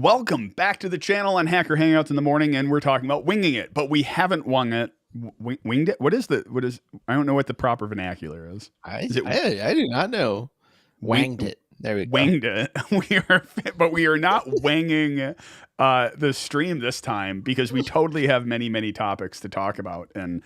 Welcome back to the channel on Hacker Hangouts in the morning, and we're talking about winging it, but we haven't wung it. Winged it? What is? I don't know what the proper vernacular is. I, Is it I I do not know. wing, Wanged it. There we go. winged it? We are not winging the stream this time because we totally have many topics to talk about and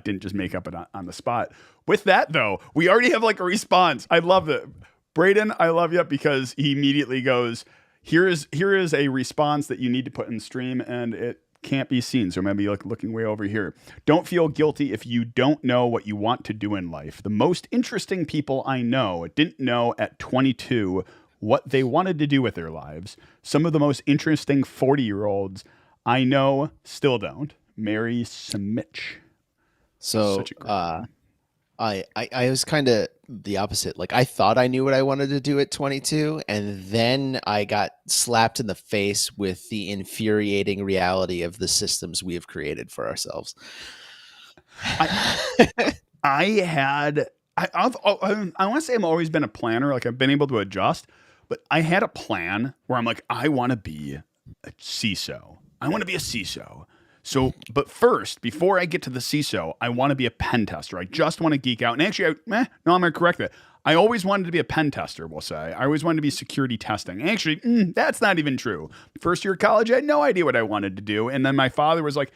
didn't just make up it on the spot. With that though, we already have like a response. I love it. Braden, I love you because he immediately goes, here is a response that you need to put in stream and it can't be seen. So maybe looking way over here. Don't feel guilty if you don't know what you want to do in life. The most interesting people I know didn't know at 22 what they wanted to do with their lives. Some of the most interesting 40-year-olds I know still don't. Mary Smitch. So I was kind of the opposite. Like I thought I knew what I wanted to do at 22, and then I got slapped in the face with the infuriating reality of the systems we have created for ourselves. I want to say I've always been a planner. Like I've been able to adjust, but I had a plan where I'm like, I want to be a CISO. I want to be a CISO. So, but first, before I get to the CISO, I want to be a pen tester. I just want to geek out. And actually, I'm going to correct that. I always wanted to be a pen tester, we'll say. I always wanted to be security testing. Actually, that's not even true. First year of college, I had no idea what I wanted to do. And then my father was like,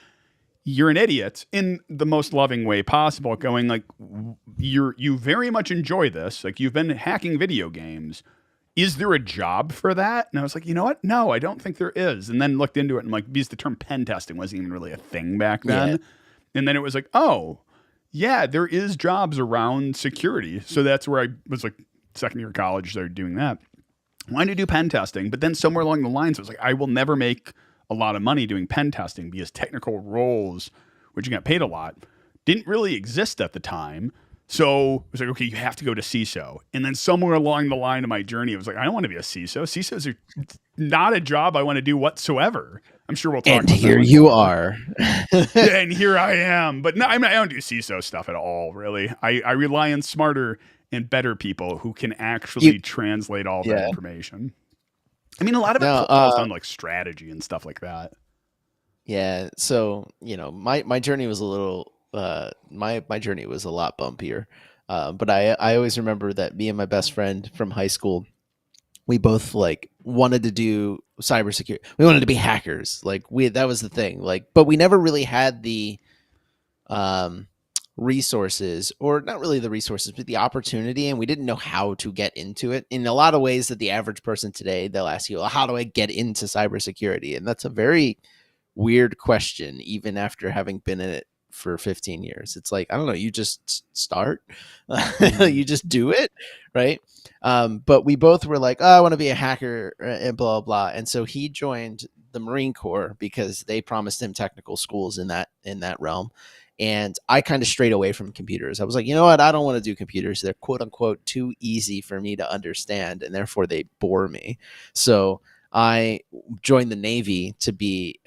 you're an idiot in the most loving way possible, going like, you very much enjoy this. Like you've been hacking video games. Is there a job for that? And I was like, you know what? No, I don't think there is. And then looked into it and like, because the term pen testing wasn't even really a thing back then. Yeah. And then it was like, oh, yeah, there is jobs around security. So that's where I was like, second year of college, started doing that. Wanted to do pen testing, but then somewhere along the lines, I was like, I will never make a lot of money doing pen testing because technical roles, which you got paid a lot, didn't really exist at the time. So it was like, okay, you have to go to CISO. And then somewhere along the line of my journey, it was like, I don't want to be a CISO. CISOs are not a job I want to do whatsoever. I'm sure we'll talk and about here that you are. Yeah, and here I am. But no, I don't do CISO stuff at all, really. I rely on smarter and better people who can actually translate all that information. I mean, a lot of it falls down to like strategy and stuff like that. Yeah. So, my journey was a little... my journey was a lot bumpier. But I always remember that me and my best friend from high school, we both like wanted to do cybersecurity. We wanted to be hackers. Like that was the thing. Like, but we never really had the resources, or not really the resources, but the opportunity. And we didn't know how to get into it in a lot of ways that the average person today, they'll ask you, well, how do I get into cybersecurity? And that's a very weird question, even after having been in it for 15 years. It's like, I don't know, you just start, you just do it, right? But we both were like, oh, I want to be a hacker and blah, blah, blah. And so he joined the Marine Corps because they promised him technical schools in that realm. And I kind of strayed away from computers. I was like, you know what? I don't want to do computers. They're quote unquote too easy for me to understand, and therefore they bore me. So I joined the Navy to be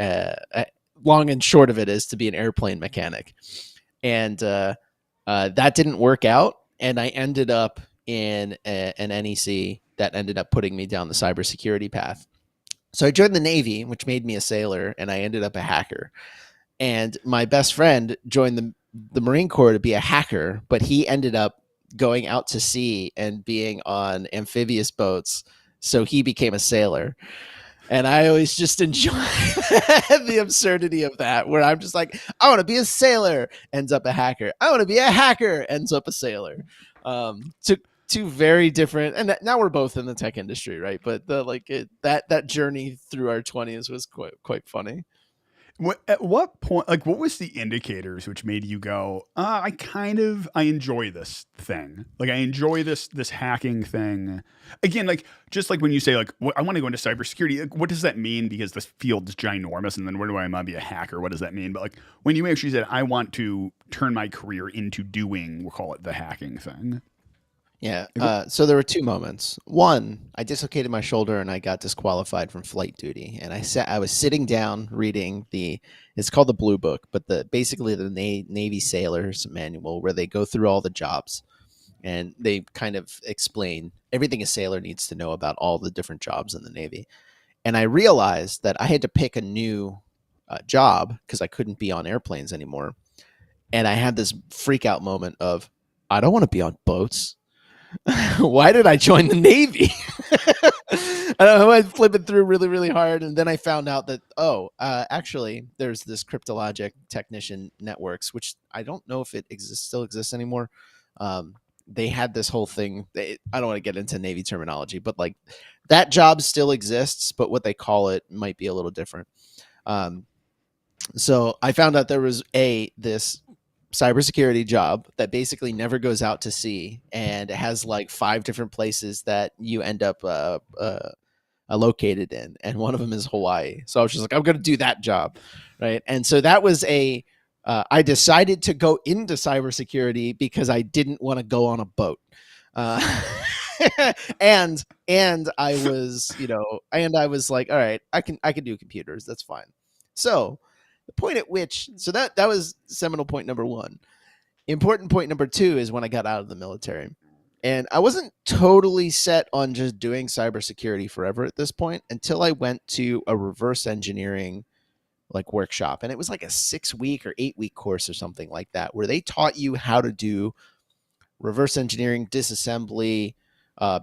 long and short of it is to be an airplane mechanic. And that didn't work out. And I ended up in an NEC that ended up putting me down the cybersecurity path. So I joined the Navy, which made me a sailor, and I ended up a hacker. And my best friend joined the Marine Corps to be a hacker, but he ended up going out to sea and being on amphibious boats. So he became a sailor. And I always just enjoy the absurdity of that, where I'm just like, I want to be a sailor, ends up a hacker. I want to be a hacker, ends up a sailor. Two very different, and now we're both in the tech industry, right? But that journey through our 20s was quite funny. At what point, like, what was the indicators which made you go, I enjoy this thing. Like, I enjoy this hacking thing. Again, like, just like when you say, like, I want to go into cybersecurity, like, what does that mean? Because this field's ginormous, and then where do I want to be a hacker? What does that mean? But, like, when you actually said, I want to turn my career into doing, we'll call it the hacking thing. Yeah. So there were two moments. One, I dislocated my shoulder and I got disqualified from flight duty. And I was sitting down reading it's called the Blue Book, but basically the Navy Sailors Manual, where they go through all the jobs and they kind of explain everything a sailor needs to know about all the different jobs in the Navy. And I realized that I had to pick a new job because I couldn't be on airplanes anymore. And I had this freak out moment of, I don't want to be on boats. Why did I join the Navy? I was flipping through really, really hard. And then I found out that, actually, there's this cryptologic technician networks, which I don't know if it still exists anymore. They had this whole thing. I don't want to get into Navy terminology, but like that job still exists, but what they call it might be a little different. So I found out there was this cybersecurity job that basically never goes out to sea, and it has like 5 different places that you end up located in, and one of them is Hawaii. So I was just like, I'm going to do that job, right? And so that was I decided to go into cybersecurity because I didn't want to go on a boat. And I was like, all right, I can do computers. That's fine. So the point at which, that was seminal point number 1. Important point number 2 is when I got out of the military. And I wasn't totally set on just doing cybersecurity forever at this point until I went to a reverse engineering like workshop. And it was like a 6-week or 8-week course or something like that, where they taught you how to do reverse engineering, disassembly,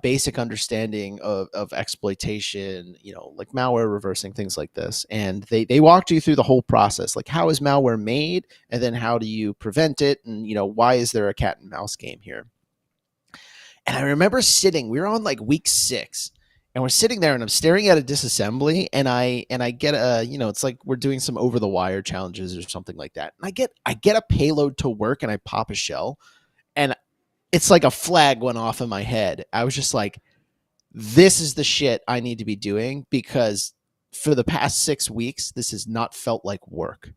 basic understanding of exploitation, like malware reversing, things like this. And they walked you through the whole process, like how is malware made, and then how do you prevent it, and why is there a cat and mouse game here. And I remember we were on like week 6, and we're sitting there, and I'm staring at a disassembly, and I get it's like we're doing some over the wire challenges or something like that, and I get a payload to work, and I pop a shell, and it's like a flag went off in my head. I was just like, this is the shit I need to be doing, because for the past 6 weeks, this has not felt like work.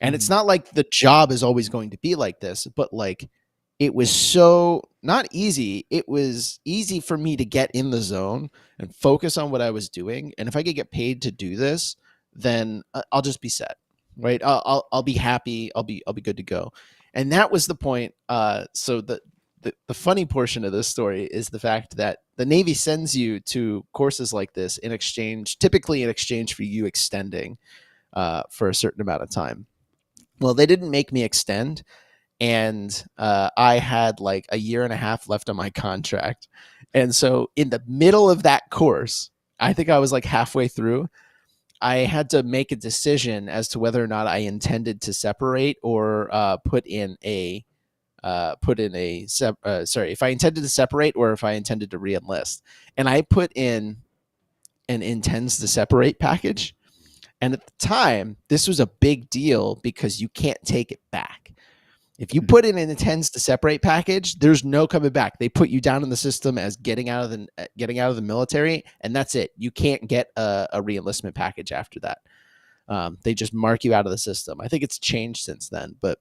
And it's not like the job is always going to be like this, but like it was so not easy. It was easy for me to get in the zone and focus on what I was doing. And if I could get paid to do this, then I'll just be set, right? I'll be happy. I'll be good to go. And that was the point. So the funny portion of this story is the fact that the Navy sends you to courses like this typically in exchange for you extending for a certain amount of time. Well, they didn't make me extend, and I had like a year and a half left on my contract. And so in the middle of that course, I think I was like halfway through, I had to make a decision as to whether or not I intended to separate or if I intended to separate or if I intended to re-enlist. And I put in an intends to separate package. And at the time, this was a big deal because you can't take it back. If you put in an intends to separate package, there's no coming back. They put you down in the system as getting out of the military, and that's it. You can't get a re-enlistment package after that. They just mark you out of the system. I think it's changed since then, but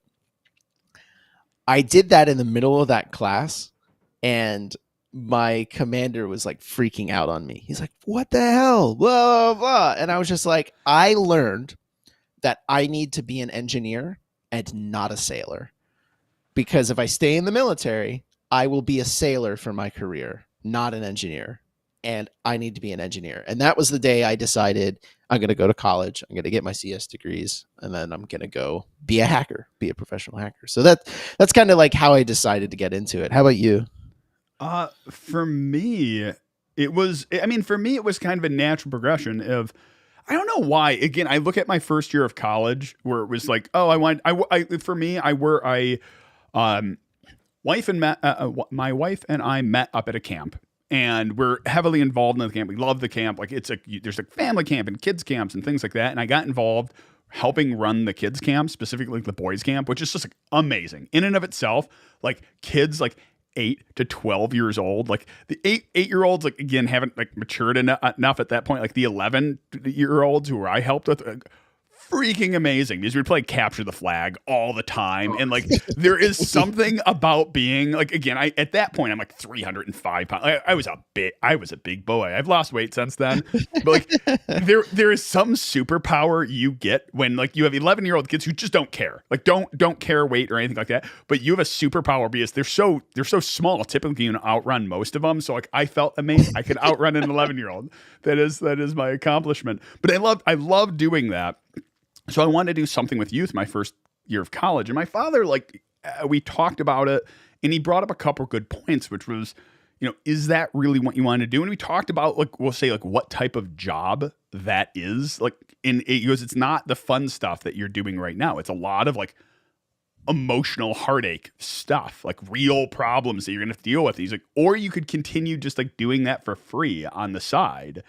I did that in the middle of that class, and my commander was like freaking out on me. He's like, what the hell? Blah, blah, blah. And I was just like, I learned that I need to be an engineer and not a sailor. Because if I stay in the military, I will be a sailor for my career, not an engineer. And I need to be an engineer. And that was the day I decided I'm going to go to college. I'm going to get my CS degrees, and then I'm going to go be a hacker, be a professional hacker. So that's kind of like how I decided to get into it. How about you? For me, it was kind of a natural progression of, I don't know why. Again, I look at my first year of college where it was like, my wife and I met up at a camp, and we're heavily involved in the camp. We love the camp. Like there's a family camp and kids camps and things like that. And I got involved helping run the kids camp, specifically the boys camp, which is just like amazing in and of itself. Like kids, like 8 to 12 years old, like the 8-year-olds, like again, haven't like matured enough at that point. Like the 11-year-olds who I helped with, freaking amazing because we play capture the flag all the time. And like, there is something about being like, again, at that point, I'm like 305 pounds. I was a big boy. I've lost weight since then. But like, there is some superpower you get when like you have 11-year-old kids who just don't care, like don't care weight or anything like that. But you have a superpower because they're so small. Typically, you can outrun most of them. So like, I felt amazing. I could outrun an 11-year-old. That is my accomplishment. But I love doing that. So I wanted to do something with youth my first year of college. And my father, like, we talked about it, and he brought up a couple good points, which was, is that really what you want to do? And we talked about, like, we'll say, like, what type of job that is. Like, he goes, it's not the fun stuff that you're doing right now. It's a lot of, like, emotional heartache stuff, like real problems that you're going to have to deal with. He's like, or you could continue just, like, doing that for free on the side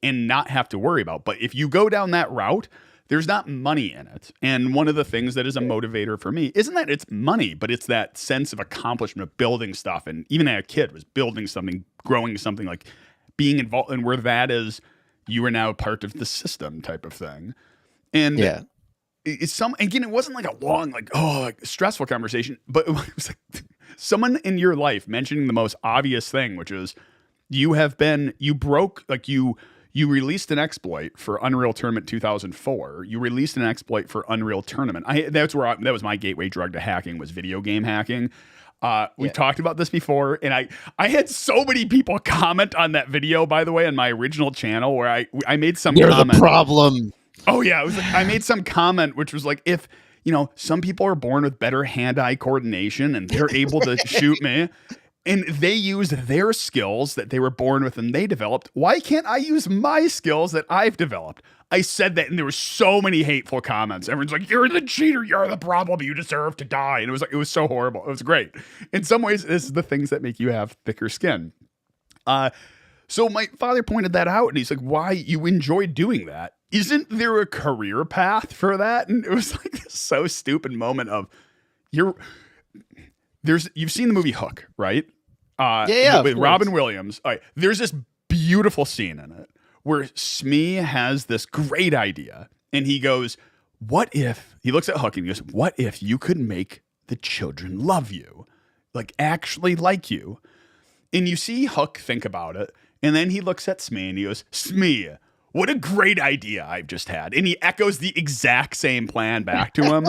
and not have to worry about. But if you go down that route, there's not money in it. And one of the things that is a motivator for me isn't that it's money, but it's that sense of accomplishment of building stuff. And even as a kid was building something, growing something, like being involved, and where that is, you are now a part of the system type of thing. And again, it wasn't like a long, like stressful conversation, but it was like someone in your life mentioning the most obvious thing, which is you released an exploit for Unreal Tournament 2004. You released an exploit for Unreal Tournament. That was my gateway drug to hacking, was video game hacking. We talked about this before, and I had so many people comment on that video, by the way, on my original channel, where I made some You're comment. The problem. Oh yeah, it was like, I made some comment which was like, if some people are born with better hand-eye coordination and they're able to shoot me, and they use their skills that they were born with and they developed, why can't I use my skills that I've developed? I said that, and there were so many hateful comments. Everyone's like, you're the cheater, you're the problem, you deserve to die. And it was so horrible. It was great. In some ways, this is the things that make you have thicker skin. So my father pointed that out, and he's like, why you enjoy doing that? Isn't there a career path for that? And it was like this so stupid moment of you've seen the movie Hook, right? With Robin Williams. All right, there's this beautiful scene in it where Smee has this great idea, and he goes, what if, he looks at Hook and he goes, what if you could make the children love you? Like, actually like you? And you see Hook think about it, and then he looks at Smee and he goes, Smee, what a great idea I've just had. And he echoes the exact same plan back to him.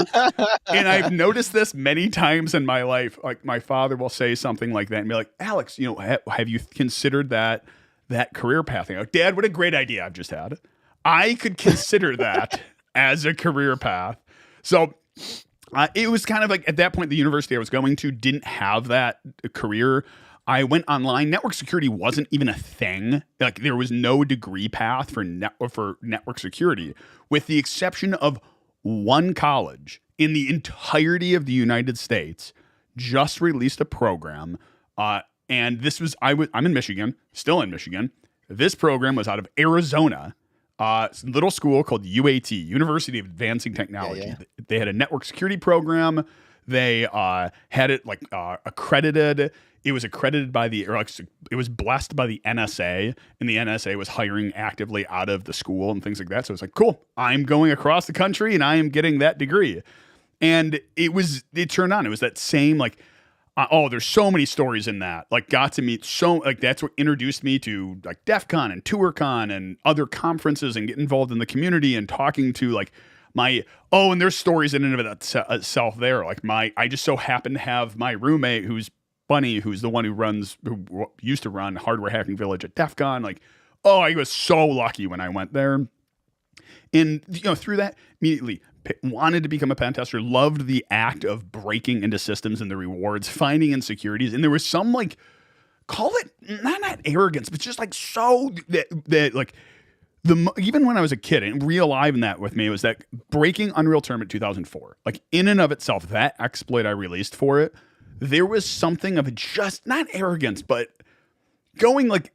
And I've noticed this many times in my life. Like, my father will say something like that and be like, Alex, have you considered that career path? And I'm like, Dad, what a great idea I've just had. I could consider that as a career path. So it was kind of like, at that point, the university I was going to didn't have that career. I went online. Network security wasn't even a thing. Like, there was no degree path for network security, with the exception of one college in the entirety of the United States just released a program. And this was, I'm in Michigan, still in Michigan. This program was out of Arizona, little school called UAT, University of Advancing Technology. Yeah. They had a network security program. They had it accredited. It was accredited by it was blessed by the NSA, and the NSA was hiring actively out of the school and things like that. So it's like, cool, I'm going across the country and I am getting that degree. And it turned on. It was that same, like, there's so many stories in that. Like, got to meet that's what introduced me to like DEF CON and TourCon and other conferences, and get involved in the community and talking to like and there's stories in and of itself there. Like, I just so happened to have my roommate who's Bunny, who's the one who used to run Hardware Hacking Village at DEF CON. Like, I was so lucky when I went there. And, through that, immediately wanted to become a pen tester, loved the act of breaking into systems and the rewards, finding insecurities. And there was some, like, call it, not arrogance, but just like so that like, even when I was a kid, and real-live in that with me, was that breaking Unreal Tournament 2004, like, in and of itself, that exploit I released for it, there was something of just not arrogance, but going like,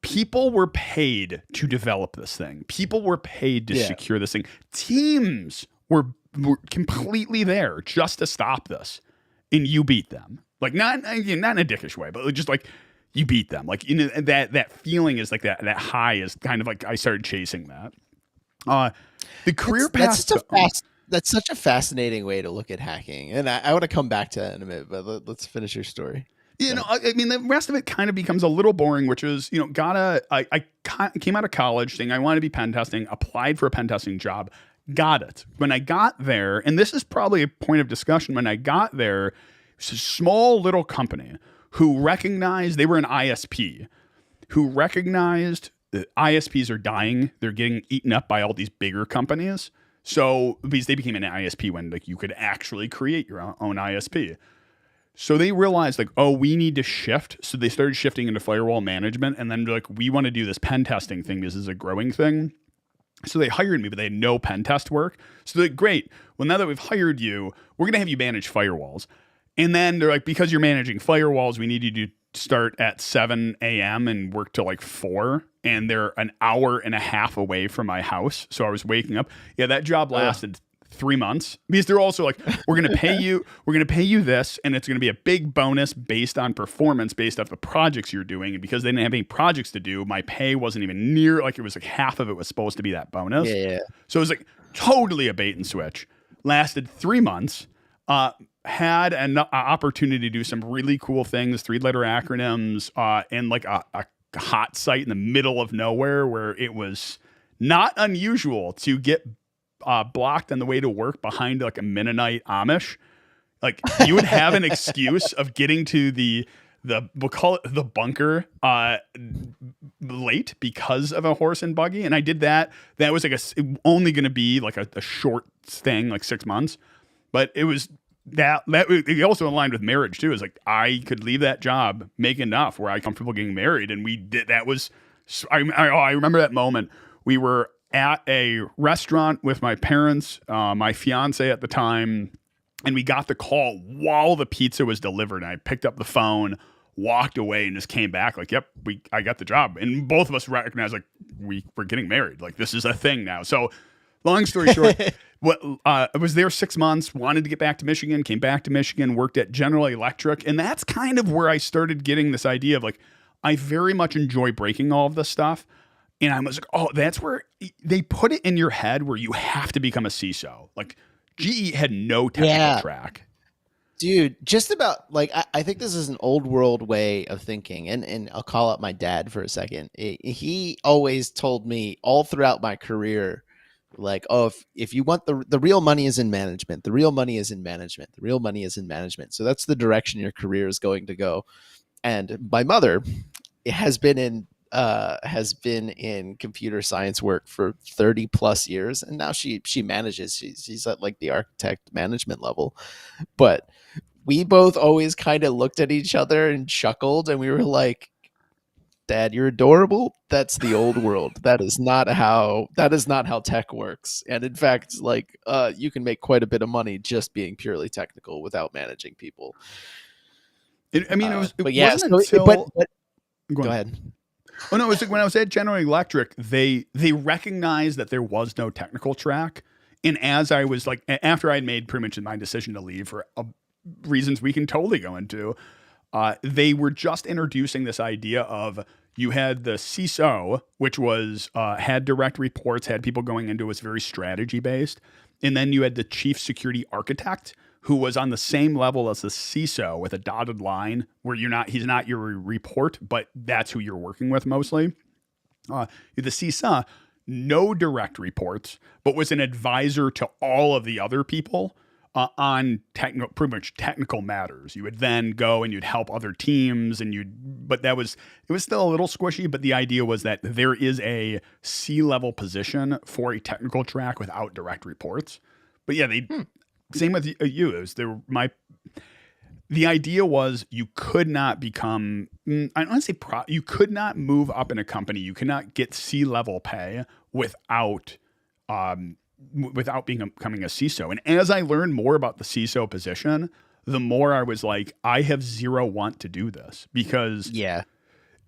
people were paid to develop this thing. People were paid to secure this thing. Teams were completely there just to stop this, and you beat them. Like, not in a dickish way, but just like, you beat them. Like, that feeling is like that high is kind of like, I started chasing that. Uh, the career path. That's such a fascinating way to look at hacking, and I want to come back to that in a minute. But let's finish your story. You know, I mean, the rest of it kind of becomes a little boring, which is, you know, I came out of college saying I want to be pen testing, applied for a pen testing job, got it. When I got there, and this is probably a point of discussion, when I got there, it was a small little company who recognized they were an ISP, who recognized that ISPs are dying. They're getting eaten up by all these bigger companies. So because they became an ISP when like you could actually create your own ISP. So they realized like, oh, we need to shift. So they started shifting into firewall management, and then like, we want to do this pen testing thing. This is a growing thing. So they hired me, but they had no pen test work. So they're like, great. Well, now that we've hired you, we're going to have you manage firewalls. And then they're like, because you're managing firewalls, we need you to start at 7 a.m. and work till like 4. And they're an hour and a half away from my house. So I was waking up. Yeah, that job lasted 3 months, because they're also like, we're going to pay you this, and it's going to be a big bonus based on performance, based off the projects you're doing. And because they didn't have any projects to do, my pay wasn't even near, like, it was like half of it was supposed to be that bonus. Yeah. So it was like totally a bait and switch. Lasted 3 months. Had an opportunity to do some really cool things, 3-letter acronyms, and like a hot site in the middle of nowhere, where it was not unusual to get blocked on the way to work behind like a Mennonite Amish. Like, you would have an excuse of getting to we'll call it the bunker late because of a horse and buggy. And I did that. That was like only going to be like a short thing, like 6 months. But it was that it also aligned with marriage too. Is like, I could leave that job, make enough where I'm comfortable getting married. And we did. That was, I remember that moment. We were at a restaurant with my parents, my fiance at the time, and we got the call while the pizza was delivered. And I picked up the phone, walked away, and just came back like, yep, I got the job. And both of us recognized like, we're getting married. Like, this is a thing now. So long story short, I was there 6 months, wanted to get back to Michigan, came back to Michigan, worked at General Electric. And that's kind of where I started getting this idea of like, I very much enjoy breaking all of this stuff. And I was like, oh, that's where they put it in your head where you have to become a CISO. Like, GE had no technical track. Dude, just about like, I think this is an old world way of thinking. And I'll call up my dad for a second. He always told me all throughout my career, like, oh, if you want the real money is in management, the real money is in management, the real money is in management. So that's the direction your career is going to go. And my mother has been in computer science work for 30 plus years. And now she manages, she's at like the architect management level. But we both always kind of looked at each other and chuckled, and we were like, Dad, you're adorable. That's the old world. That is not how tech works. And in fact, like, you can make quite a bit of money just being purely technical without managing people. It wasn't until... Go ahead. Oh no, it was like when I was at General Electric, they recognized that there was no technical track. And as I was like, after I'd made pretty much my decision to leave for reasons we can totally go into, they were just introducing this idea of, you had the CISO, which was had direct reports, had people going into it, was very strategy based. And then you had the chief security architect, who was on the same level as the CISO with a dotted line, where he's not your report, but that's who you're working with mostly. The CISA, no direct reports, but was an advisor to all of the other people on pretty much technical matters. You would then go and you'd help other teams, and it was still a little squishy, but the idea was that there is a C-level position for a technical track without direct reports. But yeah, same with you. The idea was you could not become, I don't want to say you could not move up in a company. You cannot get C-level pay without becoming a CISO. And as I learned more about the CISO position, the more I was like, I have zero want to do this, because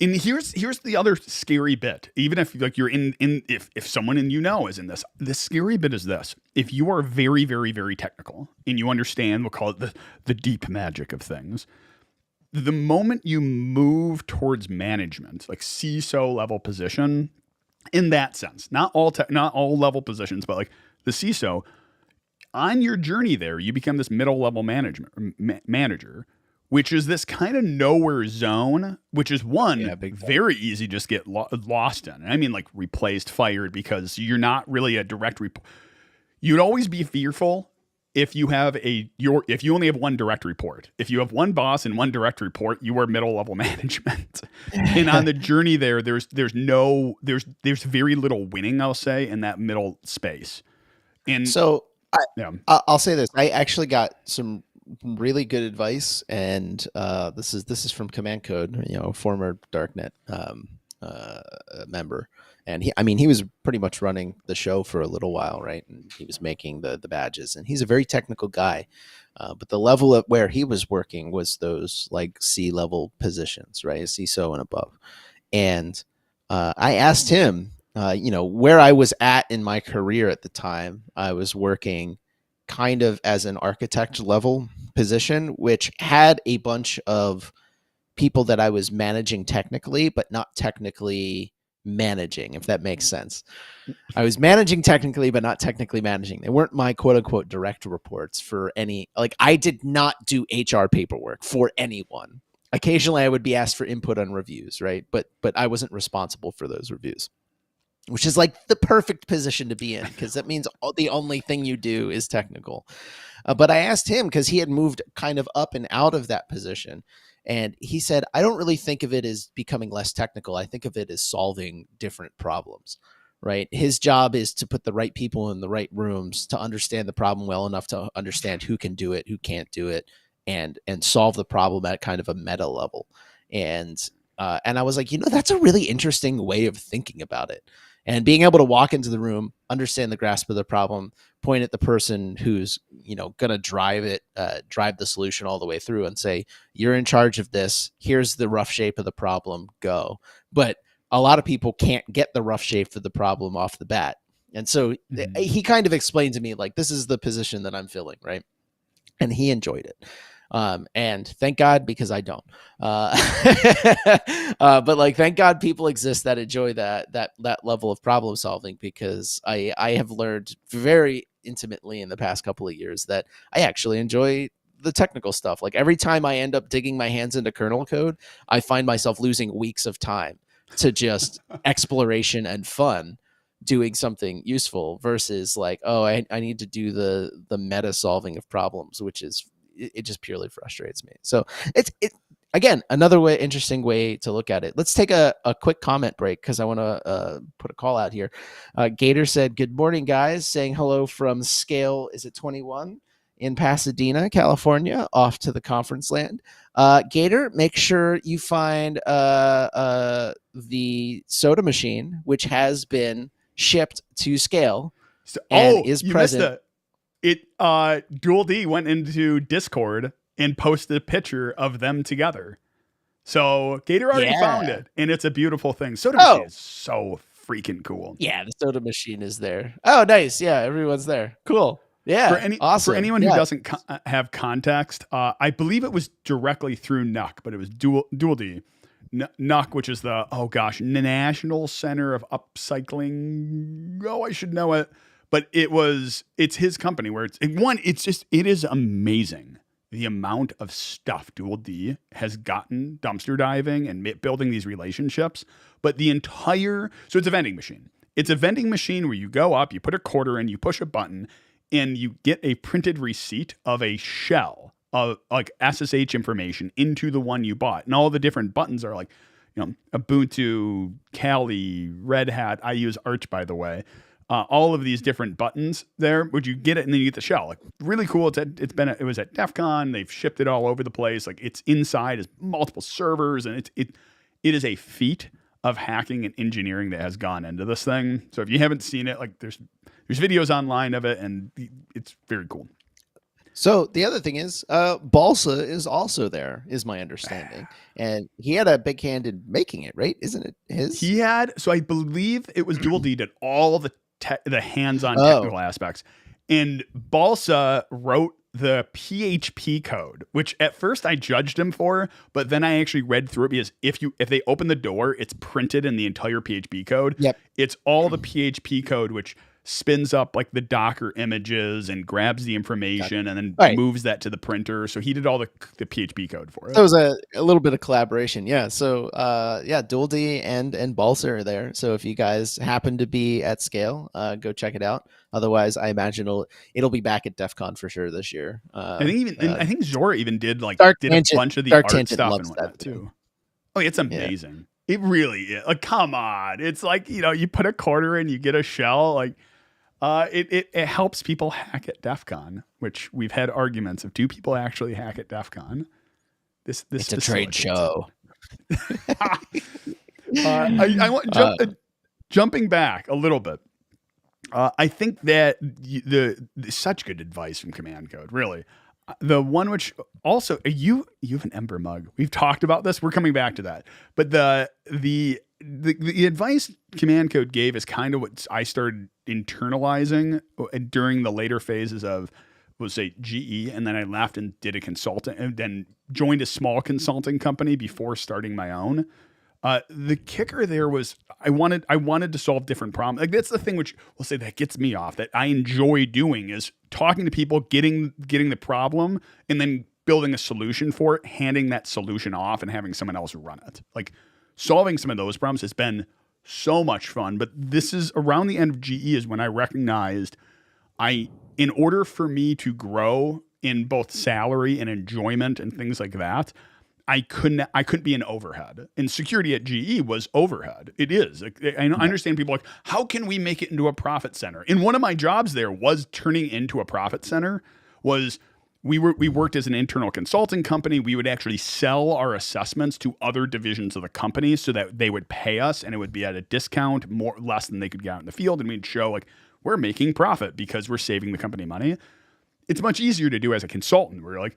And here's the other scary bit. Even if like you're if someone is in this, the scary bit is this: if you are very, very, very technical and you understand, we'll call it the deep magic of things, the moment you move towards management, like CISO level position, in that sense. Not all level positions, but like the CISO, on your journey there, you become this middle level manager, which is this kind of nowhere zone, which is one Yeah, big time. very easy to just get lost in. I mean, like replaced, fired, because you're not really a direct report. You'd always be fearful if you have if you only have one direct report. If you have one boss and one direct report, you are middle level management. And on the journey there, there's very little winning, I'll say, in that middle space. And So yeah. I'll say this: I actually got some really good advice, and this is from Command Code, former Darknet member, and he was pretty much running the show for a little while, right? And he was making the badges, and he's a very technical guy, but the level of where he was working was those like C-level positions, right? CISO and above, and I asked him. Where I was at in my career at the time, I was working kind of as an architect level position, which had a bunch of people that I was managing technically, but not technically managing, if that makes sense. I was managing technically, but not technically managing. They weren't my quote unquote direct reports for any, like I did not do HR paperwork for anyone. Occasionally I would be asked for input on reviews, right? But I wasn't responsible for those reviews, which is like the perfect position to be in, because that means the only thing you do is technical. But I asked him, because he had moved kind of up and out of that position. And he said, I don't really think of it as becoming less technical. I think of it as solving different problems, right? His job is to put the right people in the right rooms to understand the problem well enough to understand who can do it, who can't do it, and solve the problem at kind of a meta level. And I was like, that's a really interesting way of thinking about it. And being able to walk into the room, understand the grasp of the problem, point at the person who's, going to drive the solution all the way through and say, you're in charge of this. Here's the rough shape of the problem, go. But a lot of people can't get the rough shape of the problem off the bat. And so he kind of explained to me, like, this is the position that I'm filling, right? And he enjoyed it. And thank God, because I don't, but like, thank God people exist that enjoy that level of problem solving, because I have learned very intimately in the past couple of years that I actually enjoy the technical stuff. Like every time I end up digging my hands into kernel code, I find myself losing weeks of time to just exploration and fun doing something useful versus like, oh, I need to do the meta solving of problems, which is, it just purely frustrates me. So it's again, another interesting way to look at it. Let's take a quick comment break, because I want to put a call out here. Gator said, good morning, guys. Saying hello from Scale, is it 21 in Pasadena, California, off to the conference land. Gator, make sure you find the soda machine, which has been shipped to Scale and is present. Dual D went into Discord and posted a picture of them together. So Gator already found it, and it's a beautiful thing. Soda machine is so freaking cool. Yeah, the soda machine is there. Oh, nice. Yeah, everyone's there. Cool. Yeah, awesome. For anyone who doesn't have context, I believe it was directly through NUC, but it was Dual D. NUC, which is the National Center of Upcycling. Oh, I should know it. But it's his company where it is amazing the amount of stuff Dual D has gotten dumpster diving and building these relationships. But so it's a vending machine. It's a vending machine where you go up, you put a quarter in, you push a button, and you get a printed receipt of a shell of like SSH information into the one you bought. And all the different buttons are like, Ubuntu, Kali, Red Hat. I use Arch, by the way. All of these different buttons there, would you get it and then you get the shell? Like really cool. It was at DEF CON. They've shipped it all over the place. Like it's inside is multiple servers, and it is a feat of hacking and engineering that has gone into this thing. So if you haven't seen it, like there's videos online of it, and it's very cool. So the other thing is, Balsa is also there, is my understanding, and he had a big hand in making it, right? Isn't it his? He had. So I believe it was Dual D did all the hands-on technical aspects, and Balsa wrote the PHP code, which at first I judged him for, but then I actually read through it because if they open the door, it's printed in the entire PHP code. Yep. It's all the PHP code, which spins up like the Docker images and grabs the information and then Right. moves that to the printer. So he did all the PHP code for it. That was a little bit of collaboration. Yeah. So Dual D and Balser are there. So if you guys happen to be at scale, go check it out. Otherwise, I imagine it'll be back at DEF CON for sure this year. I think Zora even did a bunch of the Dark art Tangent stuff loves and whatnot that too. Oh, it's amazing. It really is. Like, come on. It's like, you put a quarter in, you get a shell. Like, it helps people hack at DEF CON, which we've had arguments of, do people actually hack at DEF CON? This it's a trade show. I want jumping back a little bit. I think that the such good advice from Command Code, really. The one which also you have an Ember mug. We've talked about this. We're coming back to that. But the advice Command Code gave is kind of what I started internalizing during the later phases of, we'll say, GE, and then I left and did a consultant, and then joined a small consulting company before starting my own. The kicker there was I wanted to solve different problems. Like, that's the thing which we'll say that gets me off, that I enjoy doing, is talking to people, getting the problem, and then building a solution for it, handing that solution off, and having someone else run it. Like, solving some of those problems has been so much fun. But this is around the end of GE is when I recognized in order for me to grow in both salary and enjoyment and things like that, I couldn't be an overhead. And security at GE was overhead. It is. I understand people like, how can we make it into a profit center? And one of my jobs there was turning into a profit center. We worked as an internal consulting company. We would actually sell our assessments to other divisions of the company so that they would pay us, and it would be at a discount, less than they could get out in the field. And we'd show like, we're making profit because we're saving the company money. It's much easier to do as a consultant. We're like,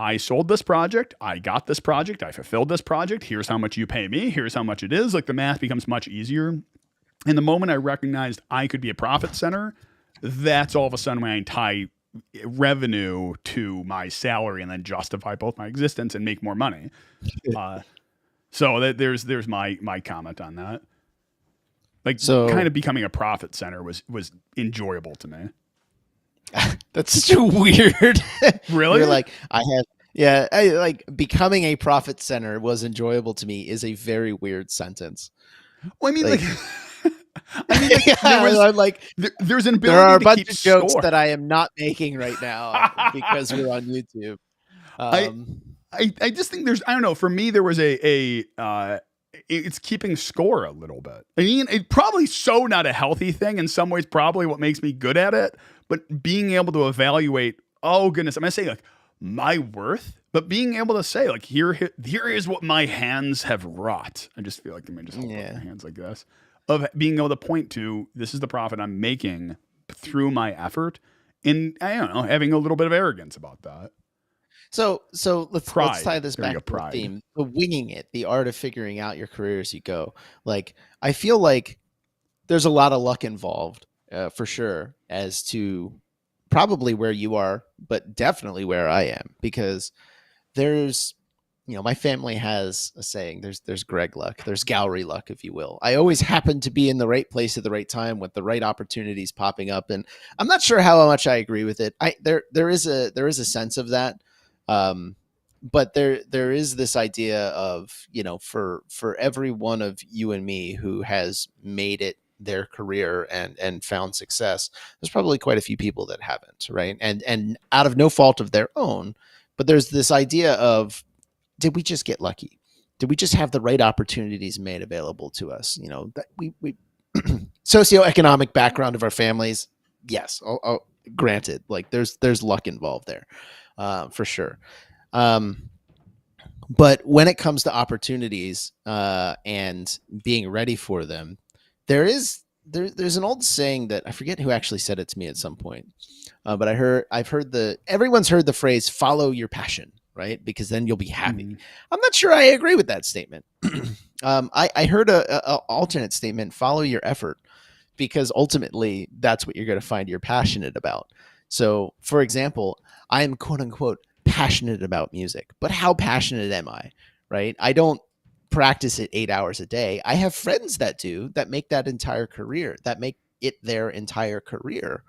I sold this project, I got this project, I fulfilled this project, here's how much you pay me, here's how much it is. Like, the math becomes much easier. And the moment I recognized I could be a profit center, that's all of a sudden when I tie revenue to my salary and then justify both my existence and make more money. So there's my comment on that. Like, so, kind of becoming a profit center was enjoyable to me. That's so weird. Really? You're like, like becoming a profit center was enjoyable to me is a very weird sentence. Well, I mean, there's an ability. There are a bunch of jokes that I am not making right now because we're on YouTube. I just think I don't know. For me, there was it's keeping score a little bit. I mean, it's probably so not a healthy thing. In some ways, probably what makes me good at it. But being able to evaluate, oh goodness, I'm going to say like my worth, but being able to say like, here is what my hands have wrought. I just feel like I may just hold up my hands like this, of being able to point to, this is the profit I'm making through my effort. And I don't know, having a little bit of arrogance about that. So let's tie this back to the theme, the winging it, the art of figuring out your career as you go. Like, I feel like there's a lot of luck involved, for sure, as to probably where you are, but definitely where I am, because there's, my family has a saying, there's Greg luck, there's Gowrie luck, if you will. I always happen to be in the right place at the right time with the right opportunities popping up. And I'm not sure how much I agree with it. There is a sense of that. But there is this idea of, for every one of you and me who has made it their career and found success, there's probably quite a few people that haven't, right? And out of no fault of their own, but there's this idea of, did we just get lucky? Did we just have the right opportunities made available to us? That we socioeconomic background of our families. Yes. I'll granted, like there's luck involved there. For sure. But when it comes to opportunities and being ready for them, there's an old saying that I forget who actually said it to me at some point. But everyone's heard the phrase, follow your passion, right? Because then you'll be happy. Mm-hmm. I'm not sure I agree with that statement. I heard a alternate statement, follow your effort, because ultimately that's what you're going to find you're passionate about. So, for example, I am quote unquote passionate about music, but how passionate am I? Right? I don't practice it 8 hours a day. I have friends that do, that make that entire career, that make it their entire career.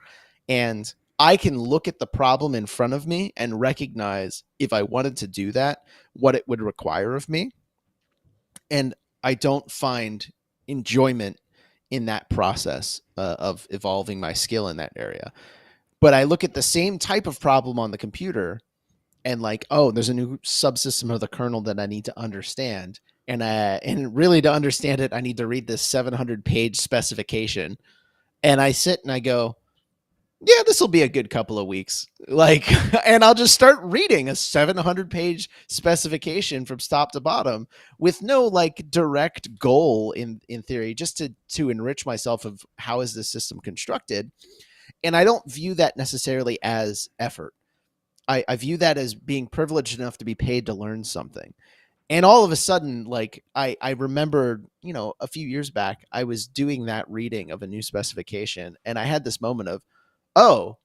And I can look at the problem in front of me and recognize, if I wanted to do that, what it would require of me. And I don't find enjoyment in that process of evolving my skill in that area. But I look at the same type of problem on the computer and like, oh, there's a new subsystem of the kernel that I need to understand. And really to understand it, I need to read this 700-page specification. And I sit and I go, yeah, this will be a good couple of weeks. Like, and I'll just start reading a 700-page specification from top to bottom with no like direct goal in theory, just to enrich myself of how is this system constructed. And I don't view that necessarily as effort. I view that as being privileged enough to be paid to learn something. And all of a sudden, like I remembered, a few years back, I was doing that reading of a new specification. And I had this moment of, oh,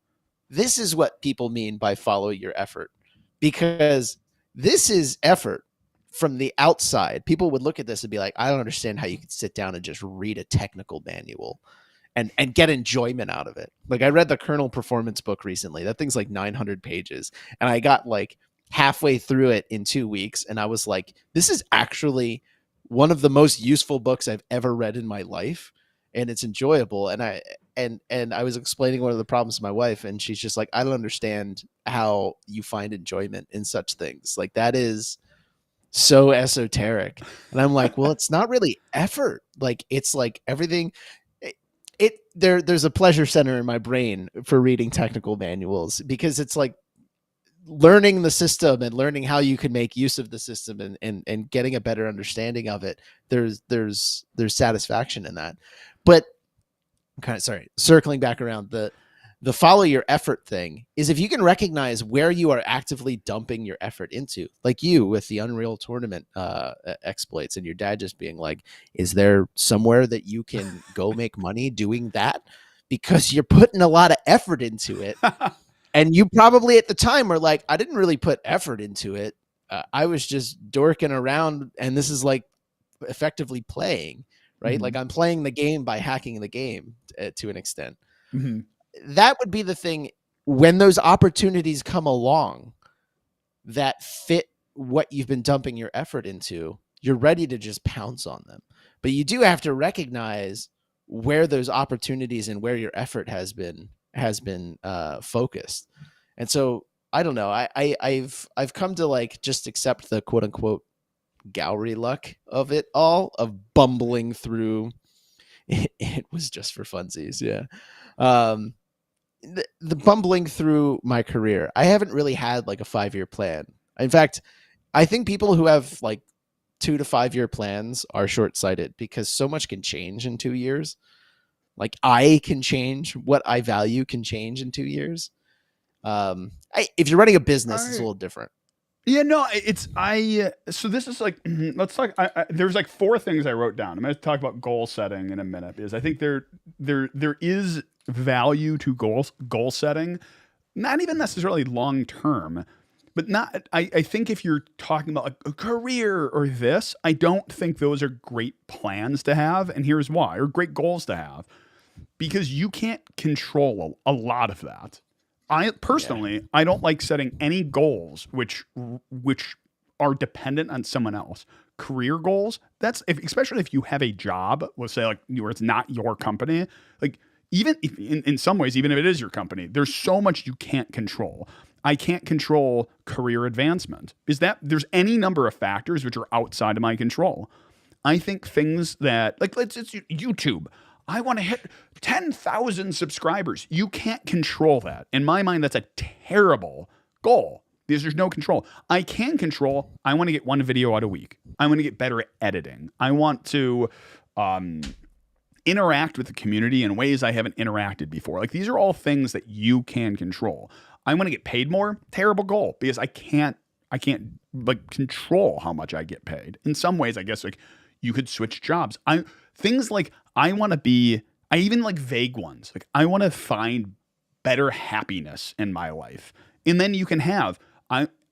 this is what people mean by follow your effort, because this is effort from the outside. People would look at this and be like, I don't understand how you could sit down and just read a technical manual and get enjoyment out of it. Like I read the kernel performance book recently. That thing's like 900 pages. And I got like halfway through it in 2 weeks. And I was like, this is actually one of the most useful books I've ever read in my life. And it's enjoyable. And I was explaining one of the problems to my wife, and she's just like, I don't understand how you find enjoyment in such things. Like that is so esoteric. And I'm like, well, it's not really effort. Like it's like everything. There's a pleasure center in my brain for reading technical manuals, because it's like learning the system and learning how you can make use of the system and getting a better understanding of it. There's satisfaction in that. But I'm circling back around, the follow your effort thing is if you can recognize where you are actively dumping your effort into, like you with the Unreal Tournament exploits, and your dad just being like, is there somewhere that you can go make money doing that? Because you're putting a lot of effort into it. And you probably at the time were like, I didn't really put effort into it. I was just dorking around, and this is like effectively playing, right? Mm-hmm. Like I'm playing the game by hacking the game to an extent. Mm-hmm. That would be the thing. When those opportunities come along that fit what you've been dumping your effort into, you're ready to just pounce on them. But you do have to recognize where those opportunities and where your effort has been focused. And so I don't know. I've come to like just accept the quote unquote Gowrie luck of it all, of bumbling through. It was just for funsies, yeah. The bumbling through my career. I haven't really had like a 5-year plan. In fact, I think people who have like 2 to 5 year plans are short-sighted, because so much can change in 2 years. Like I can change, what I value can change in 2 years. If you're running a business, it's a little different. Yeah, no, so this is like, let's talk. There's like 4 things I wrote down. I'm going to talk about goal setting in a minute, because I think there is value to goal setting, not even necessarily long term, but not. I think if you're talking about like a career or this, I don't think those are great plans to have, and here's why, or great goals to have, because you can't control a lot of that. I personally, I don't like setting any goals which are dependent on someone else. Career goals, especially if you have a job, let's say like where it's not your company, like even if, in some ways, even if it is your company, there's so much you can't control. I can't control career advancement. There's any number of factors which are outside of my control. I think things that like it's YouTube. I want to hit 10,000 subscribers. You can't control that. In my mind, that's a terrible goal, because there's no control. I can control, I want to get 1 video out a week. I want to get better at editing. I want to interact with the community in ways I haven't interacted before. Like these are all things that you can control. I want to get paid more. Terrible goal, because I can't like control how much I get paid. In some ways, I guess like you could switch jobs. I even like vague ones. Like I want to find better happiness in my life. And then you can have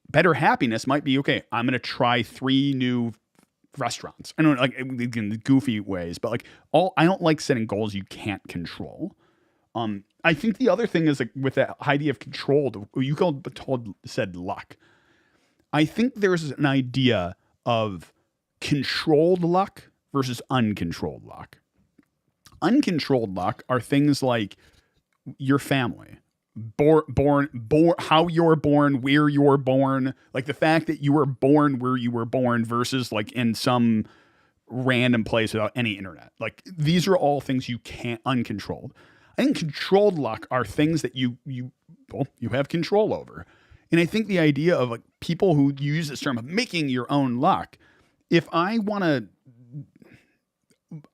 better happiness might be, okay, I'm going to try 3 new restaurants. I don't like in the goofy ways, but like I don't like setting goals you can't control. I think the other thing is like with that idea of controlled, you said luck. I think there's an idea of controlled luck versus uncontrolled luck. Uncontrolled luck are things like your family, born, how you're born, where you're born, like the fact that you were born where you were born versus like in some random place without any internet. Like these are all things you can't uncontrolled. I think controlled luck are things that you have control over. And I think the idea of like people who use this term of making your own luck, if I want to,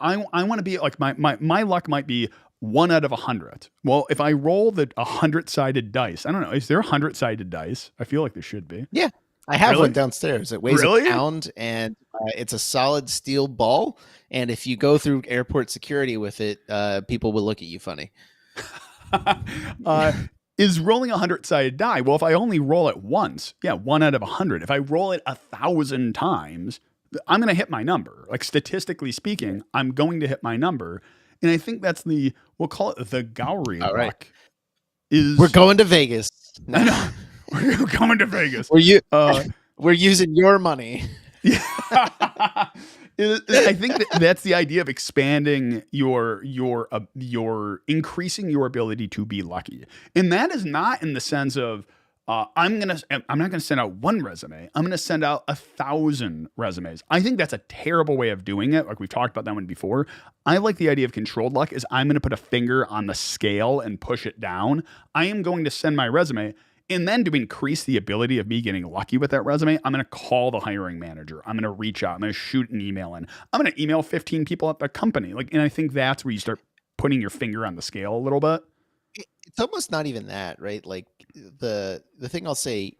I want to be like my luck might be 1 out of 100. Well, if I roll the 100-sided dice, I don't know. Is there 100-sided dice? I feel like there should be. Yeah, I have Really? one downstairs. It weighs Really? a pound, and it's a solid steel ball. And if you go through airport security with it, people will look at you funny. Is rolling 100-sided die? Well, if I only roll it once, 1 out of 100. If I roll it 1,000 times, I'm going to hit my number. Like statistically speaking, I'm going to hit my number. And I think that's we'll call it the Gowrie luck. Right. We're going to Vegas. No. I know. We're going to Vegas. We're using your money. Yeah. I think that's the idea of expanding your increasing your ability to be lucky. And that is not in the sense of I'm not gonna send out 1 resume. I'm gonna send out 1,000 resumes. I think that's a terrible way of doing it. Like we've talked about that one before. I like the idea of controlled luck is I'm gonna put a finger on the scale and push it down. I am going to send my resume. And then to increase the ability of me getting lucky with that resume, I'm going to call the hiring manager. I'm going to reach out. I'm going to shoot an email in. I'm going to email 15 people at the company. Like, and I think that's where you start putting your finger on the scale a little bit. It's almost not even that, right? Like the thing I'll say,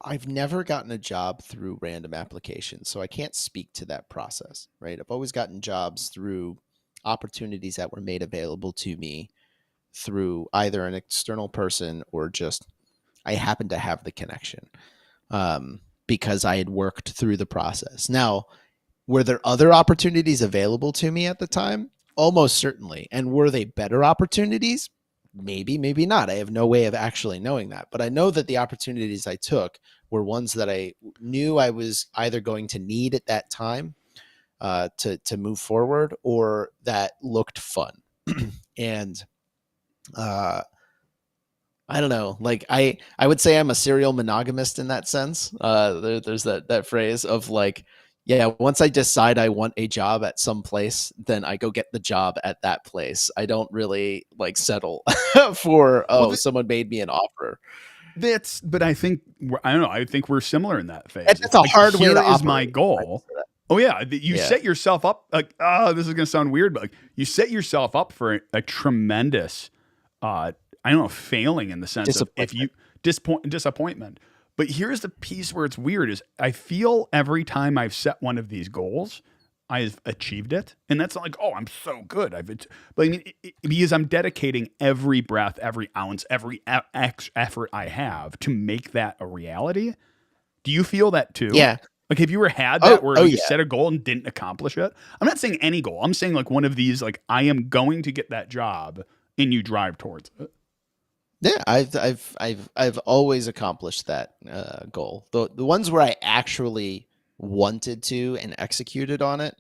I've never gotten a job through random applications, so I can't speak to that process, right? I've always gotten jobs through opportunities that were made available to me through either an external person or just I happened to have the connection because I had worked through the process. Now, were there other opportunities available to me at the time? Almost certainly. And were they better opportunities? Maybe, maybe not. I have no way of actually knowing that. But I know that the opportunities I took were ones that I knew I was either going to need at that time to move forward or that looked fun. And I don't know. Like I would say I'm a serial monogamist in that sense. There's that phrase of like, yeah, once I decide I want a job at some place, then I go get the job at that place. I don't really like settle for, someone made me an offer. But I think, I don't know. I think we're similar in that phase. It's a hard way to is my goal. Oh yeah. You set yourself up like, this is going to sound weird, but like you set yourself up for a tremendous, I don't know, failing in the sense of if you disappointment. But here's the piece where it's weird is I feel every time I've set one of these goals, I've achieved it. And that's not like, oh, I'm so good. But I mean, because I'm dedicating every breath, every ounce, every effort I have to make that a reality. Do you feel that too? Yeah. Like, have you ever had that where you set a goal and didn't accomplish it? I'm not saying any goal. I'm saying like one of these, like I am going to get that job and you drive towards it. Yeah, I've always accomplished that goal. The ones where I actually wanted to and executed on it.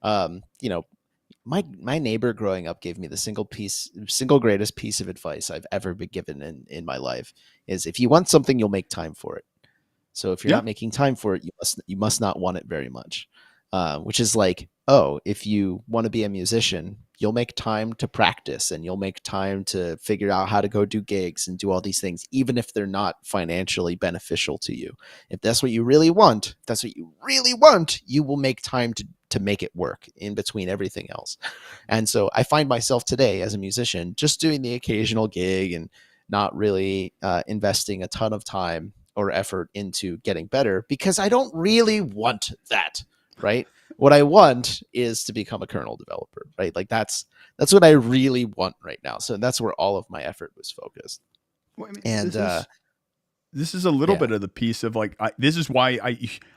My neighbor growing up gave me the single greatest piece of advice I've ever been given in my life is if you want something, you'll make time for it. So if you're not making time for it, you must not want it very much. Which is like, if you want to be a musician, you'll make time to practice and you'll make time to figure out how to go do gigs and do all these things, even if they're not financially beneficial to you. If that's what you really want, you will make time to make it work in between everything else. And so I find myself today as a musician, just doing the occasional gig and not really investing a ton of time or effort into getting better because I don't really want that. Right. What I want is to become a kernel developer, right? Like that's what I really want right now. So that's where all of my effort was focused. Well, I mean, And this is a little yeah, bit of the piece of like this is why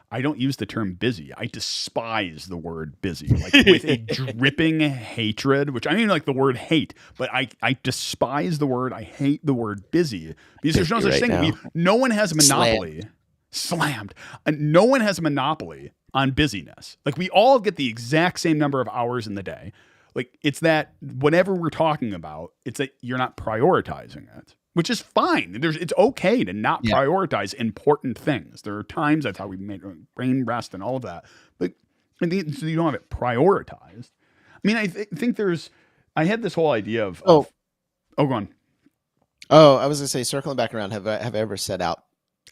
I don't use the term busy. I despise the word busy, like with a dripping hatred, which I mean like the word hate, but I despise the word. I hate the word busy because there's no busy such right thing. now. No one has a Slam. monopoly. Slammed. No one has a monopoly on busyness. Like we all get the exact same number of hours in the day. Like it's that whatever we're talking about, it's that you're not prioritizing it, which is fine. It's okay to not Yeah. prioritize important things. There are times that's how we make brain rest and all of that, but so you don't have it prioritized. I mean, I think I had this whole idea of go on. Oh, I was gonna say, circling back around, have I ever set out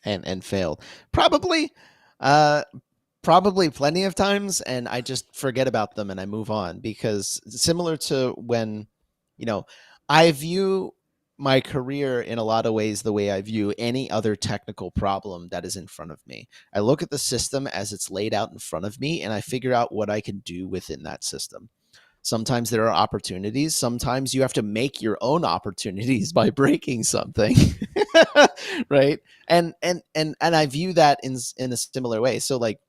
and failed? Probably, uh, probably plenty of times, and I just forget about them and I move on, because similar to when, you know, I view my career in a lot of ways the way I view any other technical problem that is in front of me. I look at the system as it's laid out in front of me and I figure out what I can do within that system. Sometimes there are opportunities. Sometimes you have to make your own opportunities by breaking something, right? And I view that in a similar way. So like,